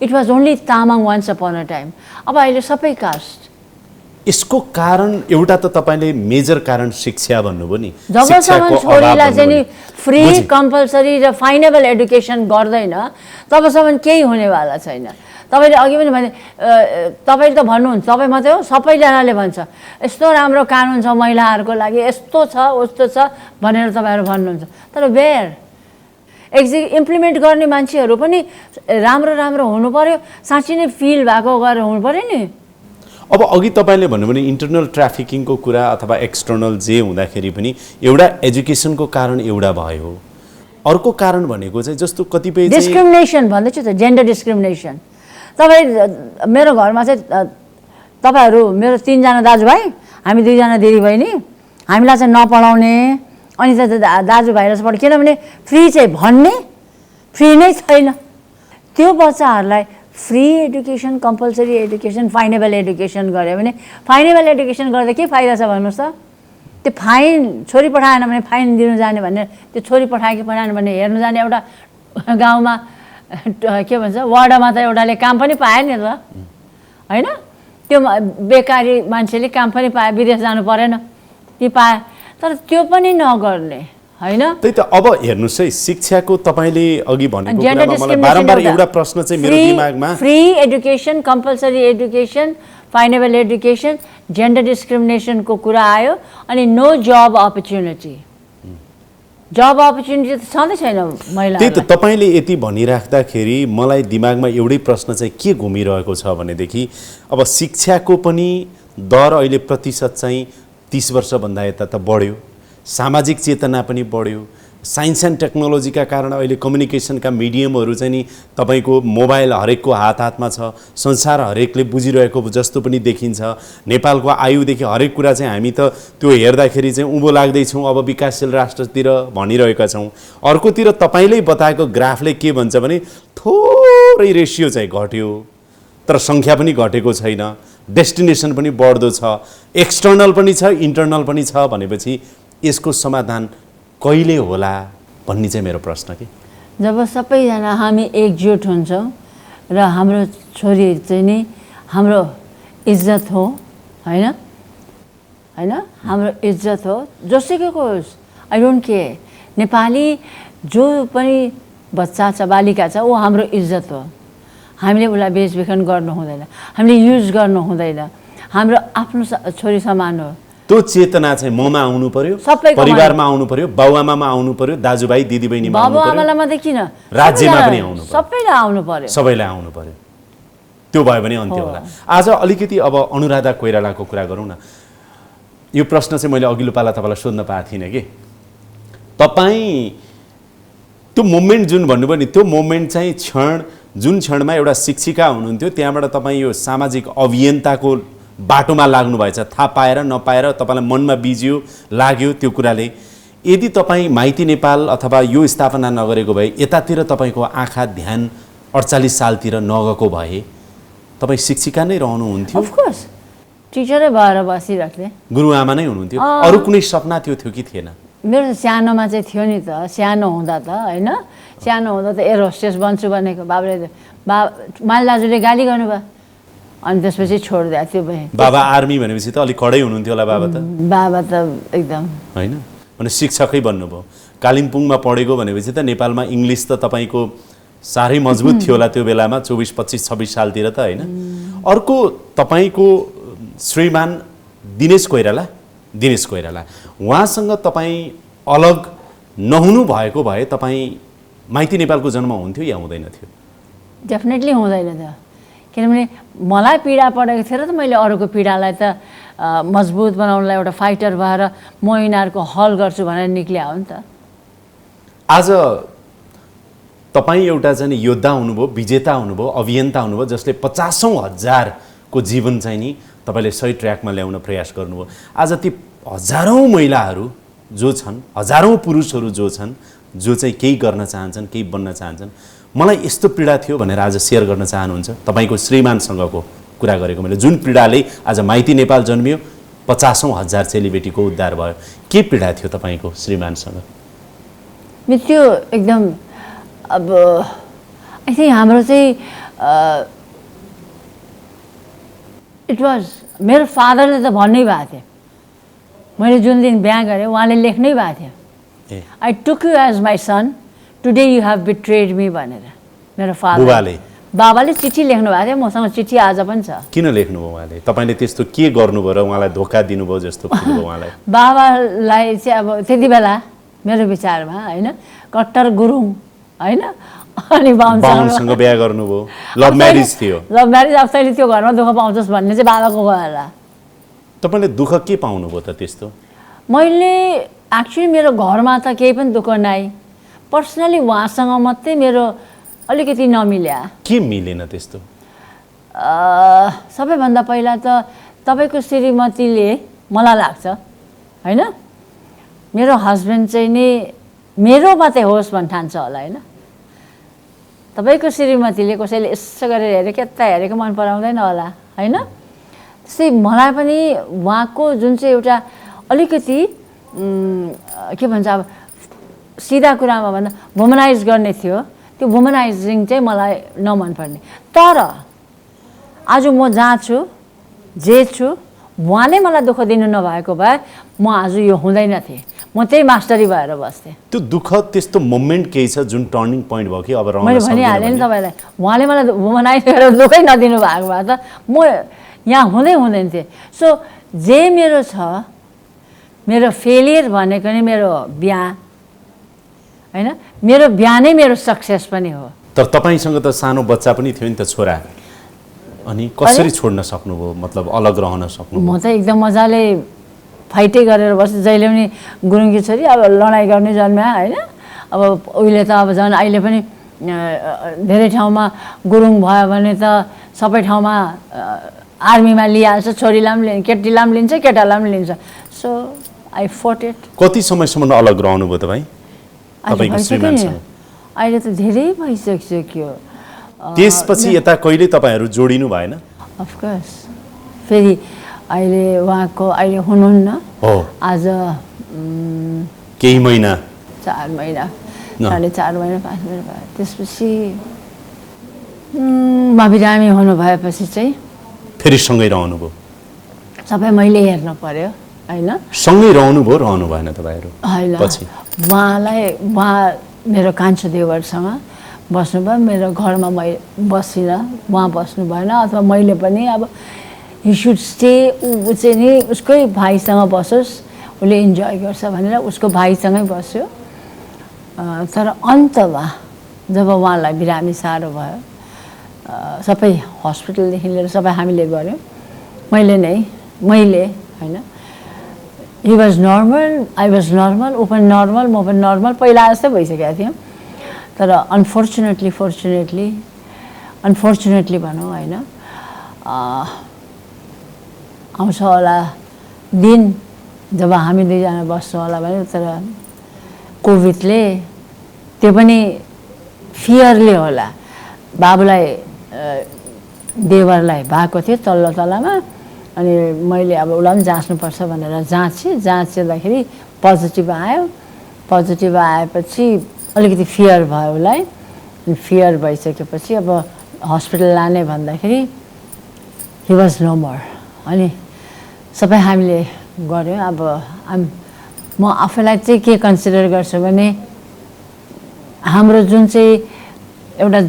It was only Tamang once upon a time, अब अहिले सबै कास्ट। यसको कारण एउटा त तपाईँले मेजर कारण शिक्षा भन्नुभयो नि, जबसम्म छोरीलाई चाहिँ नि फ्री कम्पलसरी र फाइनेबल एडुकेसन गर्दैन तबसम्म केही हुनेवाला छैन। तपाईँले अघि पनि भने, तपाईँले त भन्नुहुन्छ, तपाईँ मात्रै हो, सबैजनाले भन्छ यस्तो राम्रो कानुन छ महिलाहरूको लागि, यस्तो छ उस्तो छ भनेर तपाईँहरू भन्नुहुन्छ, तर वेयर इम्प्लिमेन्ट गर्ने मान्छेहरू पनि राम्रो हुनु पर्यो, साँच्चै नै फिल भएको गरेर हुनु पर्यो नि। अब अघि तपाईँले भन्नुभयो इन्टरनल ट्राफिकिङको कुरा अथवा एक्सटर्नल जे हुँदाखेरि पनि एउटा एजुकेसनको कारण एउटा भयो, अर्को कारण भनेको चाहिँ जस्तो कतिपय डिस्क्रिमिनेसन भन्दैछु त, जेन्डर डिस्क्रिमिनेसन। तपाईँ मेरो घरमा चाहिँ तपाईँहरू मेरो 3 जना दाजुभाइ, हामी 2 जना दिदीबहिनी, हामीलाई चाहिँ नपढाउने अनि त दाजुभाइलाई चाहिँ पढ, किनभने फ्री चाहिँ भन्ने फ्री नै छैन। त्यो बच्चाहरूलाई free education, compulsory education, finable education गऱ्यो भने, फाइनेबल एडुकेसन गर्दा के फाइदा छ भन्नुहोस् त? त्यो फाइन छोरी पठाएन भने फाइन दिनु जाने भने, त्यो छोरी पठायो कि पठाएन भने हेर्नु जाने एउटा गाउँमा के भन्छ वार्डमा त एउटाले काम पनि पायो नि त, होइन? त्यो बेकारी मान्छेले काम पनि पायो, विदेश जानु परेन, ती पायो। तर त्यो पनि नगर्ने, होइन? त्यही त। अब हेर्नुहोस् है, शिक्षाको तपाईँले अघि भनेको कुरामा मलाई बारम्बार एउटा प्रश्न चाहिँ मेरो दिमागमा, free education, compulsory education, finable education, gender डिस्क्रिमिनेसनको कुरा आयो, अनि no job opportunity. Job opportunity त छँदै छैन महिलाहरूलाई। त्यही त तपाईँले यति भनिराख्दाखेरि मलाई दिमागमा एउटै प्रश्न चाहिँ के घुमिरहेको छ भनेदेखि, अब शिक्षाको पनि दर अहिले प्रतिशत चाहिँ 30 वर्षभन्दा यता त बढ्यो, सामाजिक चेतना पनि बढ्यो, साइन्स एन्ड टेक्नोलोजीका कारण अहिले कम्युनिकेसनका मिडियमहरू चाहिँ नि तपाईँको मोबाइल हरेकको हातमा छ, संसार हरेकले बुझिरहेको जस्तो पनि देखिन्छ। नेपालको आयुदेखि हरेक कुरा चाहिँ हामी त त्यो हेर्दाखेरि चाहिँ उँभो लाग्दैछौँ, अब विकासशील राष्ट्रतिर भनिरहेका छौँ। अर्कोतिर तपाईँले बताएको ग्राफले के भन्छ भने थोरै रेसियो चाहिँ घट्यो, तर सङ्ख्या पनि घटेको छैन, डेस्टिनेसन पनि बढ्दो छ, एक्सटर्नल पनि छ, इन्टर्नल पनि छ भनेपछि यसको समाधान कहिले होला भन्ने चाहिँ मेरो प्रश्न के। जब सबैजना हामी एकजुट हुन्छौँ र हाम्रो छोरी चाहिँ नि हाम्रो इज्जत हो, होइन? होइन, हाम्रो इज्जत हो, जोसुकैको होस्, आई डोन्ट केयर। नेपाली जो पनि बच्चा छ, बालिका छ, ऊ हाम्रो इज्जत हो। हामीले उसलाई बेचबिखन गर्नु हुँदैन, हामीले युज गर्नु हुँदैन, हाम्रो आफ्नो छोरी समान हो। त्यो चेतना चाहिँ ममा आउनु पर्यो, परिवारमा आउनु पर्यो, बाबुआमामा आउनु पर्यो, दाजुभाइ दिदीबहिनीमा आउनु पर्यो, बाबुआमालाई मात्रै किन, राज्यमा पनि आउनु पर्यो, सबैलाई आउनु पर्यो, सबैलाई आउनु पर्यो। त्यो भयो भने अन्त्य होला। आज अलिकति अब अनुराधा कोइरालाको कुरा गरौँ न। यो प्रश्न चाहिँ मैले अघिल्लो पाला तपाईँलाई सोध्न पाएको थिइनँ कि तपाईँ त्यो मोमेन्ट जुन भन्नुभयो नि, त्यो मोमेन्ट चाहिँ जुन क्षणमा एउटा शिक्षिका हुनुहुन्थ्यो, त्यहाँबाट तपाईँ यो सामाजिक अभियन्ताको बाटोमा लाग्नु भएछ, थाहा पाएर नपाएर तपाईँलाई मनमा बिज्यो, लाग्यो त्यो कुराले। यदि तपाईँ माइती नेपाल अथवा यो स्थापना नगरेको भए, यतातिर तपाईँको आँखा ध्यान 48 सालतिर नगएको भए तपाईँ शिक्षिका नै रहनुहुन्थ्यो? अफकोर्स टिचरै भएर बसिरहेको थिएँ, गुरुआमा नै हुनुहुन्थ्यो। अरू कुनै सपना थियो कि थिएन? मेरो सानोमा चाहिँ थियो नि त, सानो हुँदा त, होइन? सानो हुँदा त एयर होस्टेस बन्छु भनेको बाबुले माल दाजुले गाली गर्नुभयो, अनि त्यसपछि छोडिदिएको थियो भए। बाबा आर्मी भनेपछि त अलिक कडै हुनुहुन्थ्यो होला बाबा त? बाबा त एकदम होइन, भने शिक्षकै बन्नुभयो। कालिम्पोङमा पढेको भनेपछि त नेपालमा इङ्ग्लिस त तपाईँको साह्रै मजबुत थियो होला त्यो बेलामा, 24, 25, 26 सालतिर त, होइन? अर्को तपाईँको श्रीमान दिनेश कोइराला, उहाँसँग तपाईँ अलग नहुनु भएको भए तपाईँ माइती नेपालको जन्म हुन्थ्यो या हुँदैन थियो? डेफिनेटली हुँदैन थियो, किनभने मलाई पीडा परेको थियो र त मैले अरूको पीडालाई त मजबुत बनाउनलाई एउटा फाइटर भएर म यिनीहरूको हल गर्छु भनेर निक्लिया हो नि त। आज तपाईँ एउटा चाहिँ योद्धा हुनुभयो, विजेता हुनुभयो, अभियन्ता हुनुभयो, जसले 50,000 हजारको जीवन चाहिँ नि तपाईँले सही ट्र्याकमा ल्याउन प्रयास गर्नुभयो। आज ती हजारौँ महिलाहरू जो छन्, हजारौँ पुरुषहरू जो छन्, जो चाहिँ केही गर्न चाहन्छन्, केही बन्न चाहन्छन्, मलाई यस्तो पीडा थियो भनेर आज सेयर गर्न चाहनुहुन्छ? तपाईँको श्रीमानसँगको कुरा गरेको मैले, जुन पीडाले आज माइती नेपाल जन्मियो, 50,000 हजार चेलीबेटीको उद्धार भयो, के पीडा थियो तपाईँको श्रीमानसँग? त्यो एकदम अब आई थिङ्क हाम्रो चाहिँ इट वाज, मेरो फादरले त भन्नै भएको थियो, मैले जुन दिन बिहा गरेँ उहाँले लेख्नै भएको थियो, I took you as my son, today you have betrayed me भनेर। मेरो फादर बाबाले चिठी लेख्नु भएको थियो, मसँग चिठी आज पनि छ। किन लेख्नुभयो उहाँले? तपाईँले त्यस्तो के गर्नुभयो र उहाँलाई धोका दिनुभयो जस्तो फिल भयो उहाँलाई? बाबालाई चाहिँ अब त्यति बेला मेरो विचारमा, होइन, कट्टर गुरुङ होइन अनि बाहुनसँग बिहा गर्नुभयो, लभ म्यारिज थियो। लभ म्यारिज अब तैँले त्यो घरमा दुःख पाउँछस् भन्ने चाहिँ बाबाको गयो होला। तपाईँले दुःख के पाउनुभयो त त्यस्तो? मैले एक्चुअली मेरो घरमा त केही पनि दुःख नै, पर्सनली उहाँसँग मात्रै मेरो अलिकति नमिल्या। के मिलेन त्यस्तो? सबैभन्दा पहिला त तपाईँको श्रीमतीले मलाई लाग्छ होइन, मेरो हस्बेन्ड चाहिँ नि मेरो मात्रै होस् भन्ने ठान्छ होला होइन। तपाईँको श्रीमतीले कसैले यसो गरेर हेरेको यता हेरेको मन पराउँदैन होला होइन। त्यस्तै मलाई पनि उहाँको जुन चाहिँ एउटा अलिकति के भन्छ अब सिधा कुरामा भन्दा वुमनाइज गर्ने थियो, त्यो वुमनाइजिङ चाहिँ मलाई नमन पर्ने। तर आज म जहाँ छु जे छु उहाँले मलाई दुःख दिनु नभएको भए म आज यो हुँदैन थिएँ, म त्यही मास्टरी भएर बस्थेँ। त्यो दुःख त्यस्तो मोमेन्ट केही छ जुन टर्निङ पोइन्ट भयो कि अब मैले भनिहालेँ नि तपाईँलाई, उहाँले मलाई वुमनाइज गरेर दुःखै नदिनु भएको भए त म यहाँ हुँदैन थिएँ। सो जे मेरो छ, मेरो फेलियर भनेको नै मेरो बिहा होइन, मेरो बिहा नै मेरो सक्सेस पनि हो। तर तपाईँसँग त सानो बच्चा पनि थियो नि त, छोरा, अनि कसरी छोड्न सक्नुभयो, मतलब अलग रहन सक्नुभयो? म त एकदम मजाले फाइटै गरेर बस्छु, जहिले पनि गुरुङकी छोरी अब लडाइँ गर्ने जन्म्या होइन। अब उहिले त अब झन् अहिले पनि धेरै ठाउँमा गुरुङ भयो भने त सबै ठाउँमा आर्मीमा लिइहाल्छ, छोरीलाई पनि लिन्छ, केटीलाई पनि लिन्छ, केटालाई पनि लिन्छ। सो आई फट इट। कति समयसम्म अलग रहनुभयो तपाईँ तपाईँको श्रीमानसँग? अहिले त धेरै भइसक्यो। त्यसपछि यता कहिले तपाईँहरू जोडिनु भएन? अफकोर्स फेरि अहिले उहाँको अहिले हुनुहुन्न हो, आज केही महिना, 4 महिना, 4.5 महिना 5 महिना भयो। त्यसपछि बिरामी हुनु भएपछि चाहिँ फेरि सँगै रहनुभयो? सबै मैले हेर्नु पर्यो होइन। सँगै रहनुभयो, रहनु भएन तपाईँहरू? होइन, पछि उहाँ मेरो कान्छो देवरसँग बस्नुभयो, मेरो घरमा मै बसिनँ, उहाँ बस्नु भएन। अथवा मैले पनि अब यु सुड स्टे, ऊ चाहिँ नि उसकै भाइसँग बसोस्, उसले इन्जोय गर्छ भनेर उसको भाइसँगै बस्यो। तर अन्तमा जब उहाँलाई बिरामी साह्रो भयो, सबै हस्पिटलदेखि लिएर सबै हामीले गऱ्यौँ, मैले होइन। He was normal, I was normal, ऊ पनि नर्मल, म पनि नर्मल, पहिला जस्तै भइसकेका थियौँ। तर अनफोर्चुनेटली भनौँ होइन, आउँछ होला दिन जब हामी दुईजना बस्छौँ होला भने। तर कोभिडले, त्यो पनि फियरले होला, बाबुलाई देवरलाई भएको थियो तल्लो तलामा, अनि मैले अब उसलाई पनि जाँच्नुपर्छ भनेर जाँच्दाखेरि पोजिटिभ आयो। पोजिटिभ आएपछि अलिकति फियर भयो उसलाई, अनि फियर भइसकेपछि अब हस्पिटल लाने भन्दाखेरि हि वाज नो मोर। अनि सबै हामीले गऱ्यौँ। अब म आफैलाई चाहिँ के कन्सिडर गर्छु भने हाम्रो जुन चाहिँ एउटा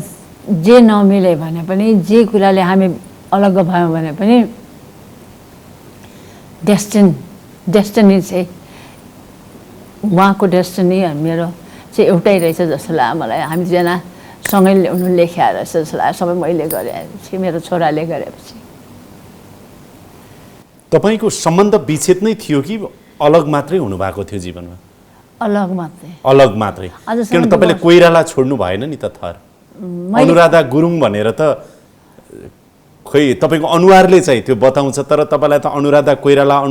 जे नमिले भने पनि, जे कुराले हामी अलग भयौँ भने पनि डेस्टिनी चाहिँ उहाँको डेस्टिनी अनि मेरो चाहिँ एउटै रहेछ जस्तो लाग्यो मलाई। हामी दुईजना सँगै ल्याउनु लेख्या रहेछ जस्तो लाग्यो, सबै मैले गरेपछि, मेरो छोराले गरेपछि। तपाईँको सम्बन्ध विच्छेद नै थियो कि अलग मात्रै हुनुभएको थियो जीवनमा? अलग मात्रै। अलग मात्रै, किन तपाईँले कोइराला छोड्नु भएन नि त थर? अनुराधा गुरुङ भनेर त खोइ तपाईँको अनुहारले चाहिँ त्यो बताउँछ, तर तपाईँलाई त अनुराधा कोइराला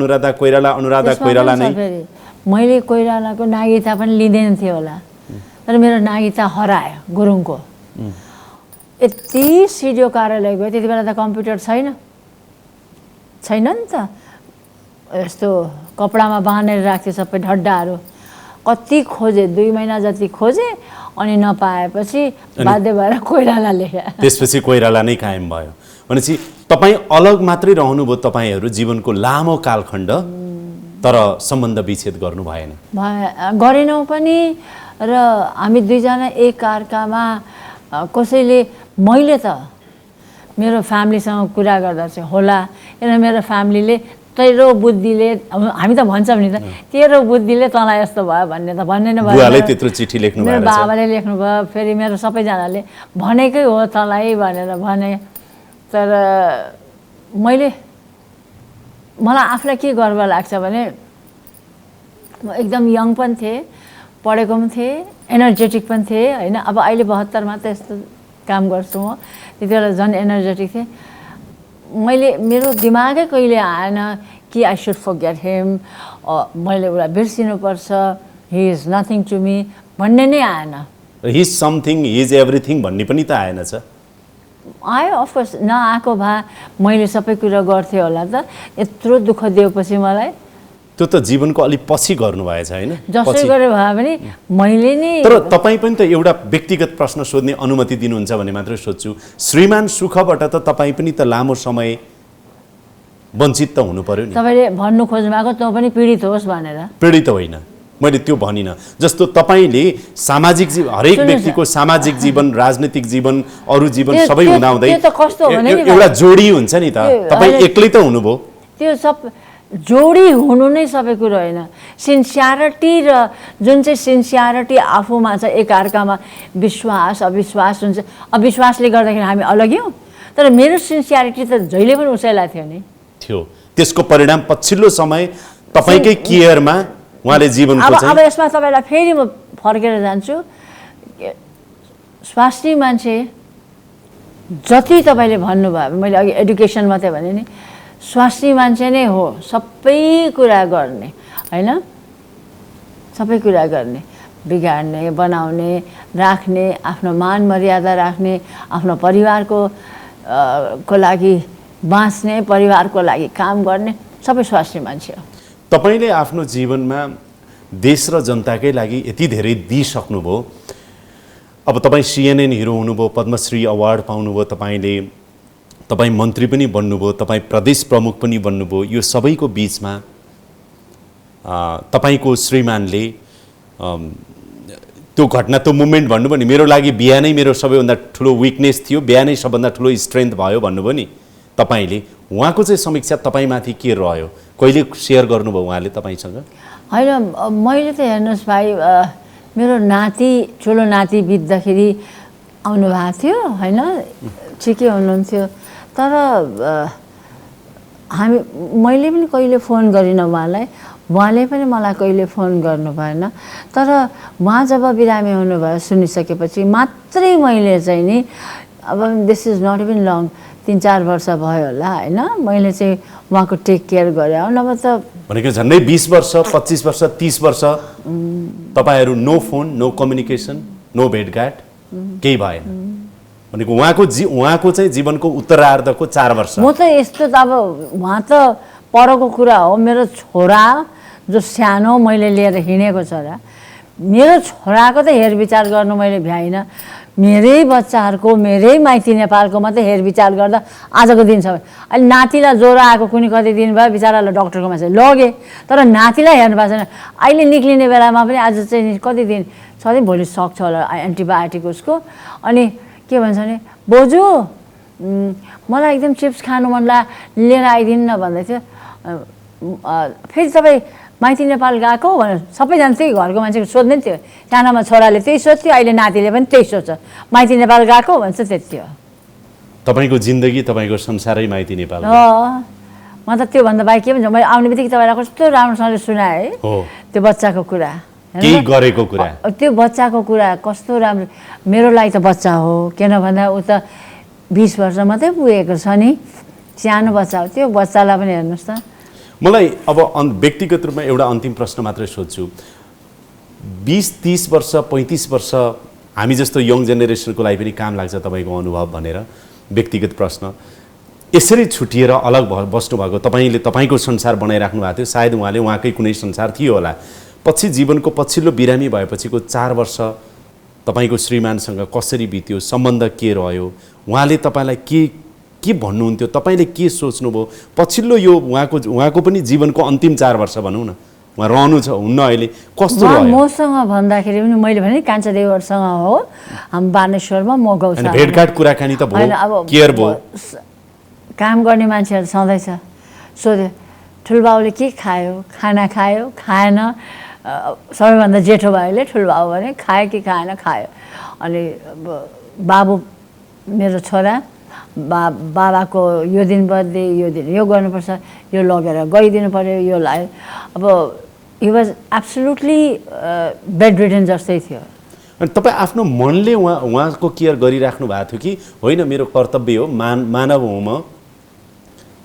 नै। मैले कोइरालाको नागरिकता पनि लिँदैन थियो होला, तर मेरो नागरिकता हरायो गुरुङको। यति सिडिओ कार्यालय गयो, त्यति बेला त कम्प्युटर छैन नि त, यस्तो कपडामा बाँधेर राख्थ्यो सबै ढड्डाहरू। कति खोजेँ, 2 महिना जति खोजेँ, अनि नपाएपछि बाध्य भएर कोइराला लेखेँ। त्यसपछि कोइराला नै कायम भयो भनेपछि तपाईँ अलग मात्रै रहनुभयो तपाईँहरू जीवनको लामो कालखण्ड, तर सम्बन्ध विच्छेद गर्नु भएन? गरेनौँ पनि। र हामी दुईजना एक अर्कामा कसैले, मैले त मेरो फ्यामिलीसँग कुरा गर्दा चाहिँ होला, किन मेरो फ्यामिलीले तेरो बुद्धिले हामी त भन्छौँ नि त तेरो बुद्धिले तँलाई यस्तो भयो भन्ने त भन्ने नै बुवाले त्यत्रो चिठी लेख्नु मेरो भएको छ बाबाले लेख्नुभयो फेरि मेरो सबैजनाले भनेकै हो तँलाई भनेर भने तर मलाई आफूलाई के गर्व लाग्छ भने म एकदम यङ पनि थिएँ पढेको पनि थिएँ एनर्जेटिक पनि थिएँ होइन अब अहिले 72मा त यस्तो काम गर्छु म त्यति बेला झन् एनर्जेटिक थिएँ मेरो दिमागै कहिले आएन कि आई सुड फरगेट हिम मैले उसलाई बिर्सिनुपर्छ he is nothing to me भन्ने नै आएन he is something he is everything भन्ने पनि त आएन छ आयो अफकोर्स नआएको भए मैले सबै कुरा गर्थेँ होला त यत्रो दुःख दिएपछि मलाई त्यो त जीवनको अलिक पछि गर्नुभएछ होइन जसै गरे भए पनि मैले नि तर तपाईँ पनि त एउटा व्यक्तिगत प्रश्न सोध्ने अनुमति दिनुहुन्छ भने मात्रै सोध्छु श्रीमान सुखबाट त तपाईँ पनि त लामो समय वञ्चित त हुनु पर्यो नि तपाईँले भन्नु खोज्नु भएको तँ पनि पीडित होस् भनेर पीडित होइन मैले त्यो भनिनँ जस्तो तपाईँले सामाजिक जीवन हरेक व्यक्तिको सामाजिक जीवन राजनीतिक जीवन अरू जीवन सबै हुँदाहुँदै एउटा जोडी हुन्छ नि त तपाईँ एक्लै त हुनुभयो त्यो सब जोडी हुनु नै सबै कुरो होइन सिन्सियरिटी र जुन चाहिँ सिन्सियरिटी आफूमा छ एकअर्कामा विश्वास अविश्वास हुन्छ अविश्वासले गर्दाखेरि हामी अलग्यौँ तर मेरो सिन्सियरिटी त जहिले पनि उसैलाई थियो नि थियो त्यसको परिणाम पछिल्लो समय तपाईँकै केयरमा उहाँले जीवनको अब यसमा तपाईँलाई फेरि म फर्केर जान्छु स्वास्नी मान्छे जति तपाईँले भन्नुभयो मैले अघि एडुकेसन मात्रै भने नि स्वास्नी मान्छे नै हो सबै कुरा गर्ने होइन सबै कुरा गर्ने बिगार्ने बनाउने राख्ने आफ्नो मान मर्यादा राख्ने आफ्नो परिवारको को लागि बाँच्ने परिवारको लागि काम गर्ने सबै स्वास्नी मान्छे हो तपाईँले आफ्नो जीवनमा देश र जनताकै लागि यति धेरै दिइसक्नुभयो अब तपाईँ CNN हिरो हुनुभयो पद्मश्री अवार्ड पाउनुभयो तपाईँ मन्त्री पनि बन्नुभयो तपाईँ प्रदेश प्रमुख पनि बन्नुभयो यो सबैको बिचमा तपाईँको श्रीमानले त्यो घटना त्यो मुमेन्ट भन्नुभयो नि मेरो लागि बिहा नै मेरो सबैभन्दा ठुलो विकनेस थियो बिहा नै सबभन्दा ठुलो स्ट्रेन्थ भयो भन्नुभयो नि तपाईँले उहाँको चाहिँ समीक्षा तपाईँमाथि के रह्यो कहिले सेयर गर्नुभयो उहाँले तपाईँसँग होइन मैले त हेर्नुहोस् भाइ मेरो नाति ठुलो नाति बित्दाखेरि आउनुभएको थियो होइन ठिकै हुनुहुन्थ्यो तर मैले पनि कहिले फोन गरिनँ उहाँले पनि मलाई कहिले फोन गर्नु भएन तर उहाँ जब बिरामी हुनुभयो सुनिसकेपछि मात्रै मैले चाहिँ नि अब this is not even long 3-4 वर्ष भयो होला होइन मैले चाहिँ उहाँको टेक केयर गरेँ नभए त भनेको झन्डै 20 वर्ष 25 वर्ष 30 वर्ष तपाईँहरू no phone no communication no भेटघाट केही भएन भनेको उहाँको चाहिँ जीवनको उत्तरार्धको 4 वर्ष म त यस्तो त अब उहाँ त परको कुरा हो मेरो छोरा जो सानो मैले लिएर हिँडेको छोरा मेरो छोराको त हेरविचार गर्नु मैले भ्याइनँ मेरै बच्चाहरूको मेरै माइती नेपालको मात्रै हेरविचार गर्दा आजको दिनसम्म अहिले नातिलाई ज्वरो आएको कुनै कति दिन भयो बिचरालाई डक्टरकोमा चाहिँ लगेँ तर नातिलाई हेर्नु भएको छैन अहिले निक्लिने बेलामा पनि आज चाहिँ कति दिन छ दिन भोलि सक्छ होला एन्टिबायोटिक उसको अनि के भन्छ भने बोजू मलाई एकदम चिप्स खानु मन लिएर आइदिनु भन्दै थियो फेरि तपाईँ माइती नेपाल गएको भनेर सबैजना त्यही घरको मान्छेको सोध्ने थियो सानोमा छोराले त्यही सोध्थ्यो अहिले नातिले पनि त्यही सोध्छ माइती नेपाल गएको भन्छ त्यति हो तपाईँको जिन्दगी तपाईँको संसारै माइती नेपाल म त त्योभन्दा बाहेक के भन्छ मैले आउने बित्तिकै तपाईँलाई कस्तो राम्रोसँगले सुनाएँ त्यो बच्चाको कुरा केही गरेको कुरा त्यो बच्चाको कुरा कस्तो राम्रो मेरो लागि त बच्चा हो किन भन्दा ऊ त 20 वर्ष मात्रै पुगेको छ नि सानो बच्चा हो त्यो बच्चालाई पनि हेर्नुहोस् त मलाई अब व्यक्तिगत रूपमा एउटा अन्तिम प्रश्न मात्रै सोध्छु 20-30 वर्ष 35 वर्ष हामी जस्तो यङ जेनेरेसनको लागि पनि काम लाग्छ तपाईँको अनुभव भनेर व्यक्तिगत प्रश्न यसरी छुटिएर अलग बस्नुभएको तपाईँले तपाईँको संसार बनाइराख्नु भएको थियो सायद उहाँले उहाँकै कुनै संसार थियो होला पछि जीवनको पछिल्लो बिरामी भएपछिको 4 वर्ष तपाईँको श्रीमानसँग कसरी बित्यो सम्बन्ध के रह्यो उहाँले तपाईँलाई के भन्नुहुन्थ्यो तपाईँले के सोच्नुभयो पछिल्लो यो उहाँको पनि जीवनको अन्तिम 4 वर्ष भनौँ न उहाँ रहनु छ हुन्न अहिले कस्तो रह्यो मसँग भन्दाखेरि पनि मैले भने कान्छा देवरसँग हो हामी बानेश्वरमा म गौशाला भेटघाट कुराकानी त भयो केयर भयो काम गर्ने मान्छेहरू सधैँ छ सोध्यो ठुलबाउले के खायो, खाना खायो खाएन, सबैभन्दा जेठो भाइले ठुलबाउ भने खायो कि खाएन, खायो। अनि बाबु मेरो छोरा बाबाको यो दिन बर्थडे, यो दिन यो गर्नुपर्छ, यो लगेर गइदिनु पऱ्यो, यो लायो। अब he was absolutely bed ridden जस्तै थियो। अनि तपाईँ आफ्नो मनले उहाँको केयर गरिराख्नु भएको थियो कि होइन मेरो कर्तव्य हो, मानव हुँ, म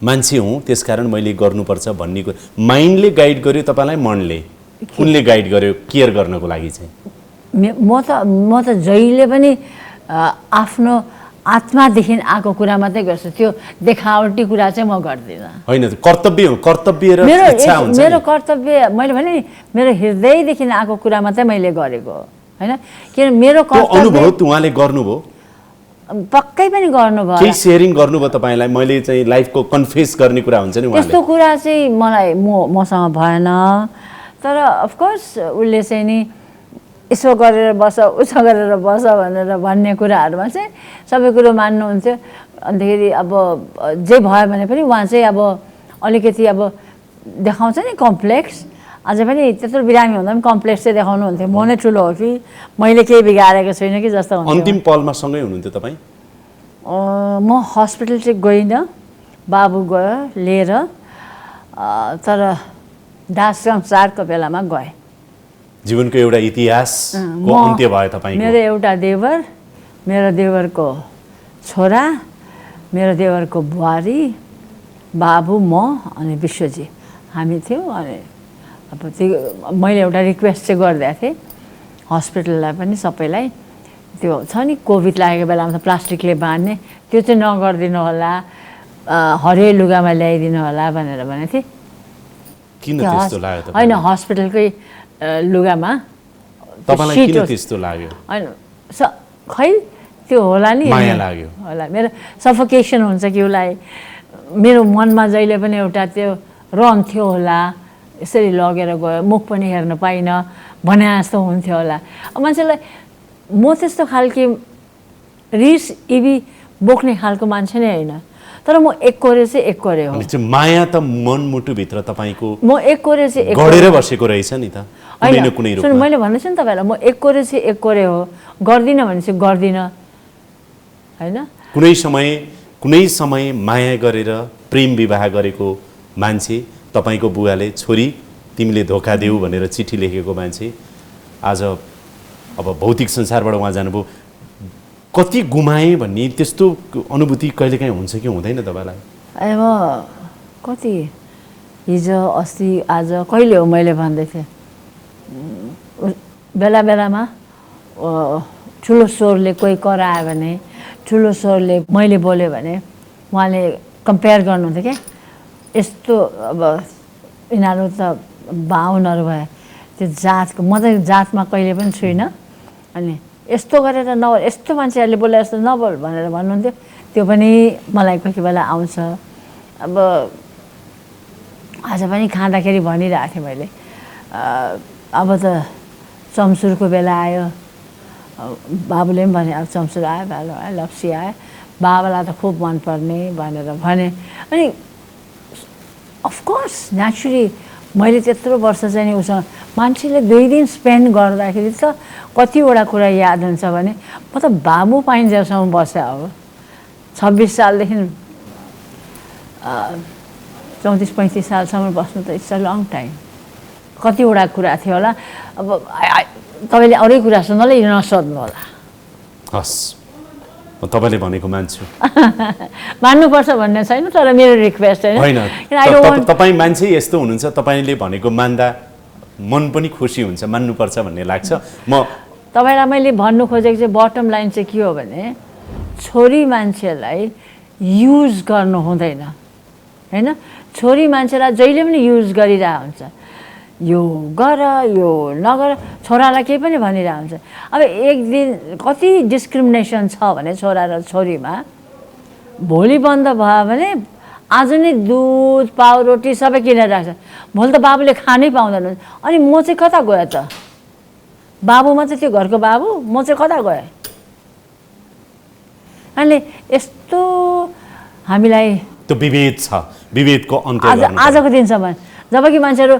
मान्छे हुँ, त्यसकारण मैले गर्नुपर्छ भन्ने कुरा माइन्डले गाइड गर्यो तपाईँलाई, मनले कुनले गाइड गर्यो केयर गर्नको लागि चाहिँ? म त जहिले पनि आफ्नो आत्मादेखि आएको कुरा मात्रै गर्छु, त्यो देखावटी कुरा चाहिँ म गर्दिनँ। होइन, कर्तव्य हो, कर्तव्य र इच्छा हुन्छ। मेरो कर्तव्य मैले भने मेरो हृदयदेखि आएको कुरा मात्रै मैले गरेको होइन, किन मेरो अनुभव उहाँले गर्नुभयो, पक्कै पनि गर्नुभयो। केही सेयरिङ गर्नुभयो तपाईँलाई? मैले चाहिँ लाइफको कन्फेस गर्ने कुरा हुन्छ नि, त्यस्तो कुरा चाहिँ मलाई मसँग भएन। तर अफकोर्स उसले चाहिँ नि यसो गरेर बस, उसो गरेर बस भनेर भन्ने कुराहरूमा चाहिँ सबै कुरो मान्नुहुन्थ्यो। अन्तखेरि अब जे भयो भने पनि उहाँ चाहिँ अब अलिकति अब देखाउँछ नि कम्प्लेक्स, अझै पनि त्यत्रो बिरामी हुँदा पनि कम्प्लेक्स चाहिँ देखाउनुहुन्थ्यो। म नै ठुलो हो कि मैले केही बिगारेको छुइनँ कि जस्तो हुन्थ्यो। अन्तिम पलमा सँगै हुनुहुन्थ्यो तपाईँ? म हस्पिटल चाहिँ गइनँ, बाबु गयो लिएर, तर दाह संस्कारको बेलामा गएँ। जीवनको एउटा इतिहासको अन्त्य भयो तपाईँको। मेरो एउटा देवर, मेरो देवरको छोरा, मेरो देवरको बुहारी, बाबु, म अनि विश्वजी हामी थियौँ। अनि अब त्यो मैले एउटा रिक्वेस्ट चाहिँ गरिदिएको थिएँ हस्पिटललाई पनि, सबैलाई। त्यो छ नि कोभिड लागेको बेलामा त प्लास्टिकले बाँध्ने, त्यो चाहिँ नगरिदिनु होला, हरियो लुगामा ल्याइदिनु होला भनेर भनेको थिएँ। किन त्यस्तो लाग्यो? होइन, हस्पिटलकै लुगामा। तपाईँलाई किन त्यस्तो लाग्यो? होइन खै त्यो होला नि, माया लाग्यो होला, मेरो सफोकेसन हुन्छ कि उसलाई, मेरो मनमा जहिले पनि एउटा त्यो रहन्थ्यो होला, यसरी लगेर गयो, मुख पनि हेर्न पाइनँ भने जस्तो हुन्थ्यो होला। अब मान्छेलाई म त्यस्तो खालके रिस इबी बोक्ने खालको मान्छे नै होइन, तर म एक कोरे चाहिँ एक कोरे हो। माया त मनमुटुभित्र तपाईँको म एक कोरे चाहिँ गढेर बसेको रहेछ नि त, कुनै न कुनै रूपमा। मैले भन्दैछु नि तपाईँलाई, म एक कोरे चाहिँ एक कोरे हो, गर्दिनँ भने चाहिँ गर्दिनँ होइन। कुनै समय माया गरेर प्रेम विवाह गरेको मान्छे, तपाईँको बुवाले छोरी तिमीले धोका देऊ भनेर चिठी लेखेको मान्छे, आज अब भौतिक संसारबाट उहाँ जानुभयो, कति गुमाएँ भन्ने त्यस्तो अनुभूति कहिलेकाहीँ हुन्छ कि हुँदैन तपाईँलाई? म कति हिजो अस्ति आज कहिले हो मैले भन्दै थिएँ, बेला बेलामा ठुलो स्वरले कोही करायो भने, ठुलो स्वरले मैले बोल्यो भने उहाँले कम्पेयर गर्नुहुन्थ्यो क्या, यस्तो अब यिनीहरू त बाहुनहरू भए, त्यो जातको, म त जातमा कहिले पनि छुइनँ, अनि यस्तो गरेर नबोल, यस्तो मान्छेहरूले बोले जस्तो नबोल भनेर भन्नुहुन्थ्यो। त्यो पनि मलाई कोही बेला आउँछ। अब आज पनि खाँदाखेरि भनिरहेको थिएँ मैले, अब त चम्सुरको बेला आयो, बाबुले पनि भने अब चम्सुर आयो, भालो आयो, लप्सी आयो, बाबालाई त खुब मनपर्ने भनेर भने। अनि अफकोर्स नेचुरली मैले त्यत्रो वर्ष चाहिँ नि उसँग मान्छेले 2 दिन स्पेन्ड गर्दाखेरि त कतिवटा कुरा याद हुन्छ भने म त बाबु पाइन्जेलसम्म बसेँ। अब 26 सालदेखि 34-35 सालसम्म बस्नु त इट्स अ लङ टाइम। कतिवटा कुरा थियो होला, अब तपाईँले अरू कुरा सुन्नलाई नसोध्नु होला। हस्, म तपाईँले भनेको मान्छु। मान्नुपर्छ भन्ने छैन, तर मेरो रिक्वेस्ट होइन। तपाईँ मान्छे यस्तो हुनुहुन्छ, तपाईँले भनेको मान्दा मन पनि खुसी हुन्छ, मान्नुपर्छ भन्ने लाग्छ। म तपाईँलाई मैले भन्नु खोजेको चाहिँ बटम लाइन चाहिँ के हो भने, छोरी मान्छेलाई युज गर्नु हुँदैन होइन। छोरी मान्छेलाई जहिले पनि युज गरिरहेको हुन्छ, यो गर यो नगर, छोरालाई केही पनि भनिरहेको हुन्छ। अब एक दिन कति डिस्क्रिमिनेसन छ भने छोरा र छोरीमा, भोलि बन्द भयो भने आज नै दुध पाउरोटी सबै किनेर राख्छ, भोलि त बाबुले खानै पाउँदैन। अनि म चाहिँ कता गएँ त? बाबु मात्रै त्यो घरको बाबु, म चाहिँ कता गएँ? अनि यस्तो हामीलाई त्यो विभेद छ, विभेदको अन्त्य गर्नु आजको दिनसम्म जबकि मान्छेहरू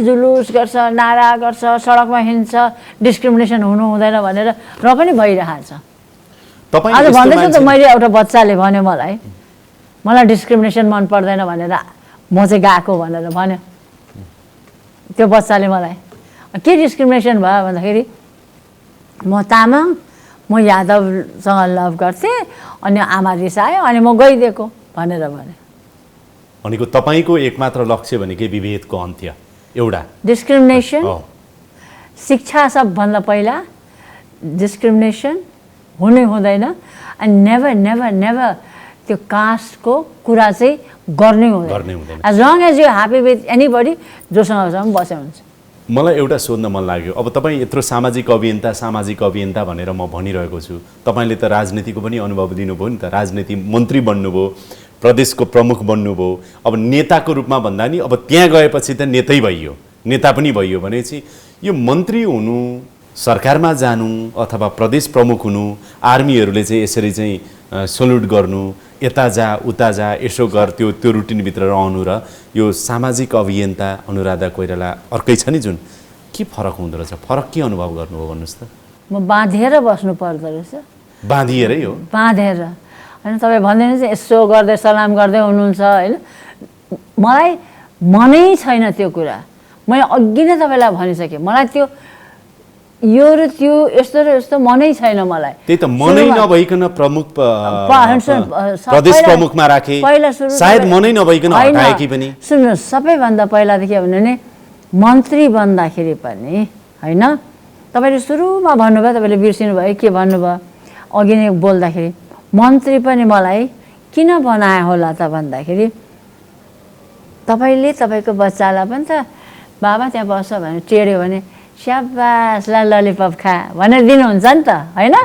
जुलुस गर्छ, नारा गर्छ, सडकमा हिँड्छ, डिस्क्रिमिनेसन हुनु हुँदैन भनेर र पनि भइरहेछ। तपाईँ आज यस्तो भन्दैछु त मान्छे- मैले एउटा बच्चाले भन्यो मलाई डिस्क्रिमिनेसन मन पर्दैन भनेर म चाहिँ गएको भनेर भन्यो त्यो बच्चाले मलाई। के डिस्क्रिमिनेसन भयो भन्दाखेरि म तामाङ, म यादवसँग लभ गर्थेँ अनि आमा रिसायो अनि म गइदिएको भनेर भन्यो। भनेको तपाईँको एकमात्र लक्ष्य भनेकै विभेदको अन्त्य एउटा डिस्क्रिमिनेसन, हो। शिक्षा सबभन्दा पहिला, डिस्क्रिमिनेसन हुनै हुँदैन एन्ड नेभर नेभर नेभर त्यो कास्टको कुरा चाहिँ गर्नै हुँदैन। As long as you happy with anybody, जोसँग बसे हुन्छ। मलाई एउटा सोध्न मन लाग्यो, अब तपाईँ यत्रो सामाजिक अभियन्ता भनेर म भनिरहेको छु, तपाईँले त राजनीतिको पनि अनुभव दिनुभयो नि त, राजनीति मन्त्री बन्नुभयो, प्रदेशको प्रमुख बन्नुभयो, अब नेताको रूपमा भन्दा नि अब त्यहाँ गएपछि त नेतै भइयो, नेता पनि भइयो भनेपछि यो मन्त्री हुनु, सरकारमा जानु अथवा प्रदेश प्रमुख हुनु, आर्मीहरूले चाहिँ यसरी चाहिँ सल्युट गर्नु, यता जा उता जा यसो गर, त्यो रुटिनभित्र रहनु र यो सामाजिक अभियन्ता अनुराधा कोइराला अर्कै छ नि जुन, के फरक हुँदो रहेछ? फरक के अनुभव गर्नुभयो भन्नुहोस् त? म बाँधेर बस्नु पर्दो रहेछ, बाँधिएरै हो, बाँधेर होइन। तपाईँ भन्दैन यसो गर्दै सलाम गर्दै हुनुहुन्छ होइन, मलाई मनै छैन त्यो कुरा। मैले अघि नै तपाईँलाई भनिसकेँ, मलाई त्यो यो र त्यो यस्तो र यस्तो मनै छैन मलाई। त्यही त मनै नभइकन प्रमुख प्रदेश प्रमुखमा राखे, सायद मनै नभइकन हटाए कि पनि। सुन्नुहोस्, सबैभन्दा पहिलादेखि के भन्नु भने मन्त्री बन्दाखेरि पनि होइन, तपाईँले सुरुमा भन्नुभयो, तपाईँले बिर्सिनु भयो के भन्नुभयो अघि नै बोल्दाखेरि, मन्त्री पनि मलाई किन बनाए होला त भन्दाखेरि तपाईँले तपाईँको बच्चालाई पनि त बाबा त्यहाँ बस्छ भनेर टेड्यो भने स्याबास ला ललिपप खा भनेर दिनुहुन्छ नि त होइन।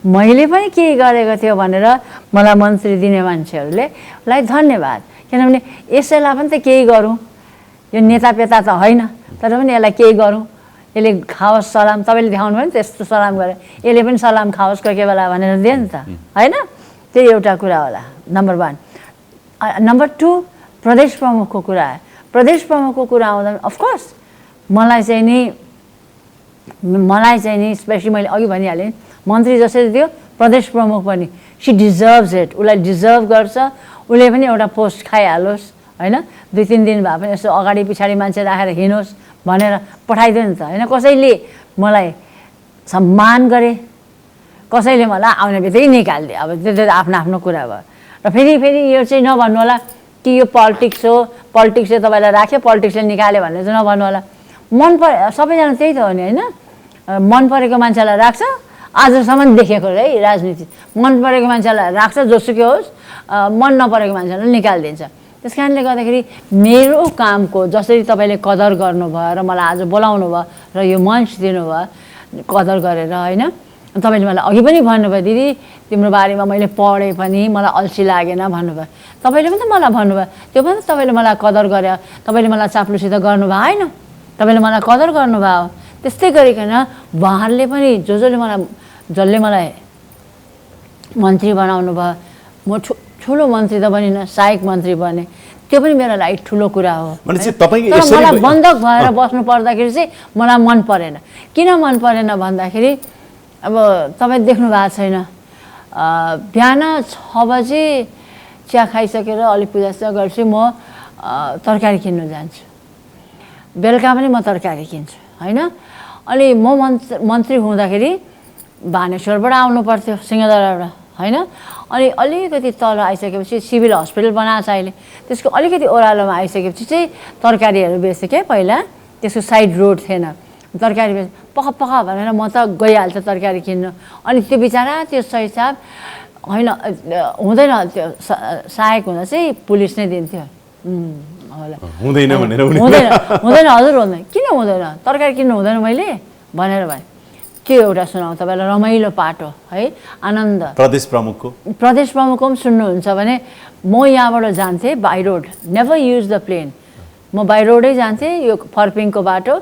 मैले पनि केही गरेको थियो भनेर मलाई मन्त्री दिने मान्छेहरूले लाई धन्यवाद, किनभने यसैलाई पनि त केही गरौँ, यो नेता पेता त होइन तर पनि यसलाई केही गरौँ, यसले खाओस् सलाम, तपाईँले देखाउनु भयो नि त्यस्तो सलाम गरे, यसले पनि सलाम खाओस् कोही कोही बेला भनेर दियो नि त होइन। त्यही एउटा कुरा होला नम्बर 1। नम्बर 2 प्रदेश प्रमुखको कुरा। प्रदेश प्रमुखको कुरा आउँदा अफकोर्स मलाई चाहिँ नि स्पेसली मैले अघि भनिहालेँ, मन्त्री जसरी दियो प्रदेश प्रमुख पनि, सी डिजर्भ्स इट, उसलाई डिजर्भ गर्छ, उसले पनि एउटा पोस्ट खाइहालोस् होइन, 2-3 दिन भए पनि यसो अगाडि पछाडि मान्छे राखेर हिँडोस् भनेर पठाइदियो नि त होइन। कसैले मलाई सम्मान गरे, कसैले मलाई आउने बित्तिकै निकालिदियो, अब त्यो आफ्नो आफ्नो कुरा भयो। र फेरि यो चाहिँ नभन्नु होला कि यो पोलिटिक्स हो, पोलिटिक्सले तपाईँलाई राख्यो, पोलिटिक्सले निकाल्यो भनेर चाहिँ नभन्नु होला। मन परे सबैजना त्यही त हो नि होइन, मन परेको मान्छेलाई राख्छ, आजसम्म देखेको है राजनीति, मन परेको मान्छेलाई राख्छ जोसुकै होस्, मन नपरेको मान्छेलाई निकालिदिन्छ। त्यस कारणले गर्दाखेरि मेरो कामको जसरी तपाईँले कदर गर्नुभयो र मलाई आज बोलाउनु भयो र यो मञ्च दिनुभयो कदर गरेर होइन। तपाईँले मलाई अघि पनि भन्नुभयो दिदी तिम्रो बारेमा मैले पढेँ पनि मलाई अल्छी लागेन भन्नुभयो, तपाईँले पनि त मलाई भन्नुभयो, त्यो पनि तपाईँले मलाई कदर गरे, तपाईँले मलाई चाप्लुसी त गर्नुभयो होइन, तपाईँले मलाई कदर गर्नुभयो। त्यस्तै गरिकन उहाँहरूले पनि जसले मलाई मन्त्री बनाउनु भयो, म ठुलो मन्त्री त बनिनँ, सहायक मन्त्री बने, त्यो पनि मेरो लागि ठुलो कुरा हो। तर मलाई बन्धक भएर बस्नु पर्दाखेरि चाहिँ मलाई मन परेन। किन मन परेन भन्दाखेरि अब तपाईँ देख्नु भएको छैन, बिहान 6 बजे चिया खाइसकेर अलिक पूजासुजा गरेपछि म तरकारी किन्नु जान्छु, बेलुका पनि म तरकारी किन्छु होइन। अनि म मन्त्री हुँदाखेरि बानेश्वरबाट आउनु पर्थ्यो, सिंहदरबारबाट होइन। अनि अलिकति तल आइसकेपछि सिभिल हस्पिटल बनाएको छ अहिले, त्यसको अलिकति ओह्रालोमा आइसकेपछि चाहिँ तरकारीहरू बेच्थ्यो क्या पहिला, त्यसको साइड रोड थिएन, तरकारी बेच पख भनेर म त गइहाल्छ तरकारी किन्नु। अनि त्यो बिचरा त्यो सही साहब होइन हुँदैन, त्यो सहायक हुँदा चाहिँ पुलिस नै दिन्थ्यो होला, हुँदैन भनेर हुँदैन हजुर हुँदैन, किन हुँदैन तरकारी किन्नु हुँदैन मैले भनेर भने। त्यो एउटा सुनाउँ तपाईँलाई रमाइलो पाटो है, आनन्द। प्रदेश प्रमुखको पनि सुन्नुहुन्छ भने म यहाँबाट जान्थेँ by road, never use the plane, म बाई रोडै जान्थेँ, यो फर्पिङको बाटो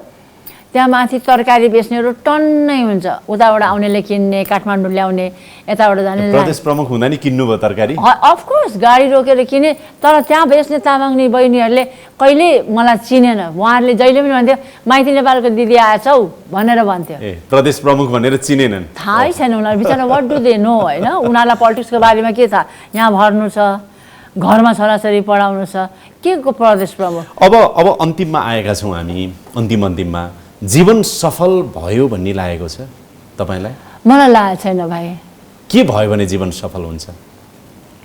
त्यहाँ माथि तरकारी बेच्नेहरू टन्नै हुन्छ, उताबाट आउनेले किन्ने, काठमाडौँ ल्याउने, यताबाट जाने। प्रदेश प्रमुख हुँदा नि किन्नुभयो तरकारी? अफकोर्स गाडी रोकेर किने, तर त्यहाँ बेच्ने तामाङनी बहिनीहरूले कहिले मलाई चिनेन। उहाँहरूले जहिले पनि भन्थ्यो माइती नेपालको दिदी आएछौ भनेर भन्थ्यो। ए प्रदेश प्रमुख भनेर चिनेनन्? थाहै छैन उनीहरू, बिचरा वाट डु दे नो होइन। उनीहरूलाई पोलिटिक्सको बारेमा के थाहा? यहाँ भर्नु छ, घरमा छोराछोरी पढाउनु छ, के को प्रदेश प्रमुख। अब अन्तिममा आएका छौँ हामी, अन्तिममा जीवन सफल भयो भन्ने लागेको छ तपाईँलाई? मलाई लागेको छैन भाइ। के भयो भने जीवन सफल हुन्छ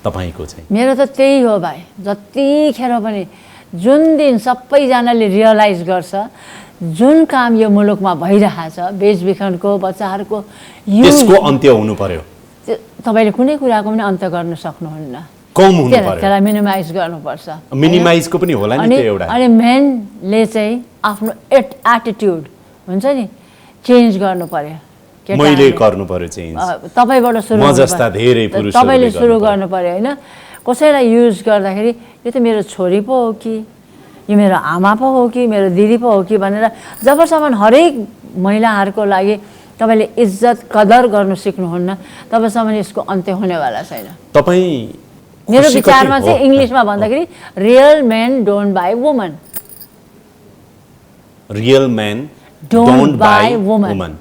तपाईँको चाहिँ? मेरो त त्यही हो भाइ, जतिखेर पनि जुन दिन सबैजनाले रियलाइज गर्छ जुन काम यो मुलुकमा भइरहेछ, बेचबिखनको, बच्चाहरूको त्यसको अन्त्य हुनु पर्यो। तपाईँले कुनै कुराको पनि अन्त्य गर्न सक्नुहुन्न, कम हुनु पर्यो, त्यसलाई मिनिमाइज गर्नुपर्छ। मिनिमाइजको पनि होला नि त्यो एउटा। अनि मेनले चाहिँ आफ्नो एटिट्युड हुन्छ नि चेन्ज गर्नु पर्यो। मैले गर्नु पर्यो चेन्ज, तपाईँबाट सुरु, म जस्ता धेरै पुरुषहरूले तपाईँले सुरु गर्नु पर्यो होइन। कसैलाई युज गर्दाखेरि यो त मेरो छोरी पो हो कि, यो मेरो आमा पो हो कि, मेरो दिदी पो हो कि भनेर जबसम्म हरेक महिलाहरूको लागि तपाईँले इज्जत कदर गर्नु सिक्नुहुन्न तबसम्म यसको अन्त्य हुनेवाला छैन। तपाईँ मेरो विचारमा चाहिँ इङ्ग्लिसमा भन्दाखेरि real main don't by woman. Real main don't by woman.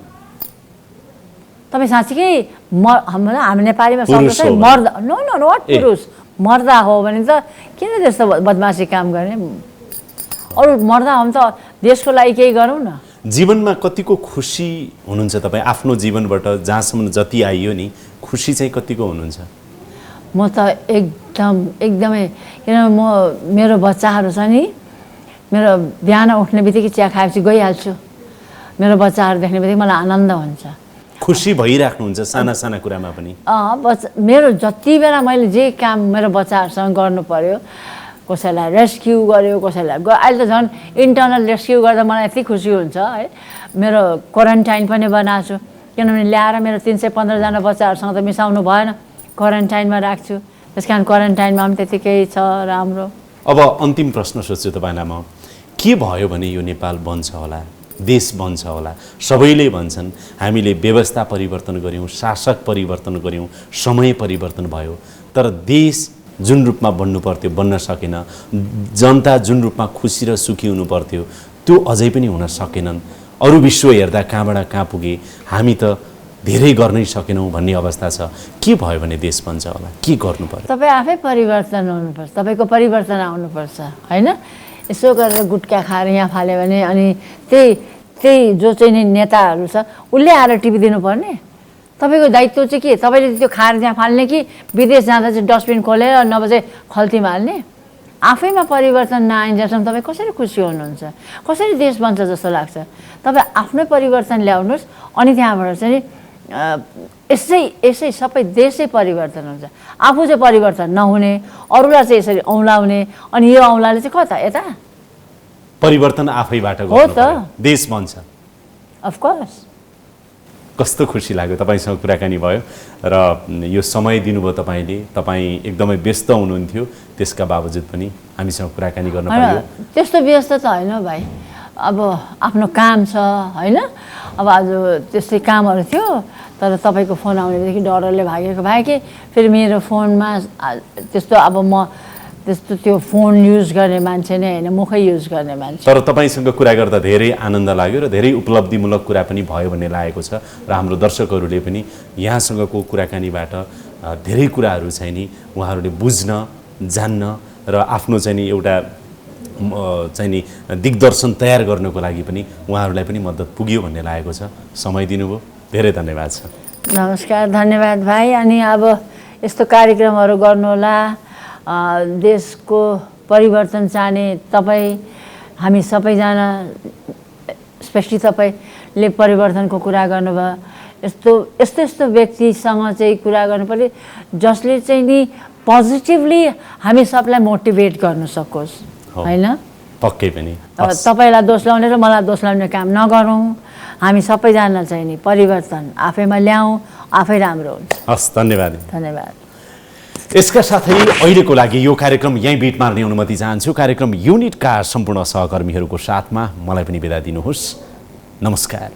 तपाईँ साँच्चीकै हामी नेपालीमा शब्द चाहिँ मर्दा, नो नो नट पुरुष, मर्दा हो भने त किन त्यस्तो बदमासी काम गर्ने? अरू मर्दा हो भने त देशको लागि केही गरौँ न। जीवनमा कतिको खुसी हुनुहुन्छ तपाईँ? आफ्नो जीवनबाट जहाँसम्म जति आइयो नि, खुसी चाहिँ कतिको हुनुहुन्छ? म त एकदमै, किनभने मेरो बच्चाहरू छ नि, मेरो बिहान उठ्ने बित्तिकै चिया खाएपछि गइहाल्छु। मेरो बच्चाहरू देख्ने बित्तिकै मलाई आनन्द हुन्छ। खुसी भइराख्नुहुन्छ साना साना कुरामा पनि? मेरो जति बेला मैले जे काम मेरो बच्चाहरूसँग गर्नु पर्यो, कसैलाई रेस्क्यु गर्यो, कसैलाई अहिले त झन् इन्टर्नल रेस्क्यु गर्दा मलाई यति खुसी हुन्छ है। मेरो क्वारेन्टाइन पनि बनाएको छु, किनभने ल्याएर मेरो 315जना बच्चाहरूसँग त मिसाउनु भएन, क्वारेन्टाइनमा राख्छु। त्यस कारण क्वारेन्टाइनमा पनि त्यतिकै छ राम्रो। अब अन्तिम प्रश्न सोध्छु तपाईँलाई म, के भयो भने यो नेपाल बन्छ होला, देश बन्छ होला? सबैले भन्छन् हामीले व्यवस्था परिवर्तन गऱ्यौँ, शासक परिवर्तन गऱ्यौँ, समय परिवर्तन भयो, तर देश जुन रूपमा बन्नु पर्थ्यो बन्न सकेन, जनता जुन रूपमा खुसी र सुखी हुनु पर्थ्यो त्यो अझै पनि हुन सकेनन्। अरू विश्व हेर्दा कहाँबाट कहाँ पुगे, हामी त धेरै गर्नै सकेनौँ भन्ने अवस्था छ। के भयो भने देश बन्छ होला? के गर्नु पर्यो? तपाईँ आफै परिवर्तन हुनुपर्छ, तपाईँको परिवर्तन आउनुपर्छ होइन। यसो गरेर गुट्का खाएर यहाँ फाल्यो भने अनि त्यही जो चाहिँ नि नेताहरू छ उसले आएर टिपिदिनु पर्ने? तपाईँको दायित्व चाहिँ के? तपाईँले त्यो खाएर त्यहाँ फाल्ने कि विदेश जाँदा चाहिँ डस्टबिन खोलेर नभए चाहिँ खल्तीमा हाल्ने? आफैमा परिवर्तन नआइन्जेलसम्म तपाईँ कसरी खुसी हुनुहुन्छ? कसरी देश बन्छ जस्तो लाग्छ? तपाईँ आफ्नै परिवर्तन ल्याउनुहोस्, अनि त्यहाँबाट चाहिँ यसै सबै देशै परिवर्तन हुन्छ। आफू चाहिँ परिवर्तन नहुने, अरूलाई चाहिँ यसरी औँलाउने, अनि यो औँलाले चाहिँ कता यता? परिवर्तन आफैबाट हो त, देश बन्छ। अफकोर्स। कस्तो खुसी लाग्यो तपाईँसँग कुराकानी भयो र यो समय दिनुभयो तपाईँले। तपाईँ एकदमै व्यस्त हुनुहुन्थ्यो, त्यसका बावजुद पनि हामीसँग कुराकानी गर्न पाइयो। त्यस्तो व्यस्त त होइन भाइ, अब आफ्नो काम छ होइन। अब आज त्यस्तै कामहरू थियो, तर तपाईँको फोन आउनेदेखि डरले भागेको भए कि फेरि मेरो फोनमा त्यस्तो अब म त्यस्तो त्यो फोन युज गर्ने मान्छे नै होइन, मुखै युज गर्ने मान्छे। तर तपाईँसँग कुरा गर्दा धेरै आनन्द लाग्यो र धेरै उपलब्धिमूलक कुरा पनि भयो भन्ने लागेको छ र हाम्रो दर्शकहरूले पनि यहाँसँगको कुराकानीबाट धेरै कुराहरू चाहिँ नि उहाँहरूले बुझ्न, जान्न र आफ्नो चाहिँ नि एउटा चाहिँ नि दिग्दर्शन तयार गर्नको लागि पनि उहाँहरूलाई पनि मद्दत पुग्यो भन्ने लागेको छ। समय दिनुभयो, धेरै धन्यवाद छ। नमस्कार, धन्यवाद भाइ। अनि अब यस्तो कार्यक्रमहरू गर्नुहोला, देशको परिवर्तन चाहने तपाईँ, हामी सबैजना, स्पेसली तपाईँले परिवर्तनको कुरा गर्नुभयो। यस्तो व्यक्तिसँग चाहिँ कुरा गर्नु पर्यो जसले चाहिँ नि पोजिटिभली हामी सबलाई मोटिभेट गर्न सकोस् होइन। पक्कै पनि तपाईँलाई दोष लाउने र मलाई दोष लाउने काम नगरौँ। हामी सबैजना चाहिँ नि परिवर्तन आफैमा ल्याउँ, आफै राम्रो हुन्छ। हस्, धन्यवाद। धन्यवाद। यसका साथै अहिलेको लागि यो कार्यक्रम यहीँ बिट मार्ने अनुमति चाहन्छु। कार्यक्रम युनिटका सम्पूर्ण सहकर्मीहरूको साथमा मलाई पनि बिदा दिनुहोस्। नमस्कार।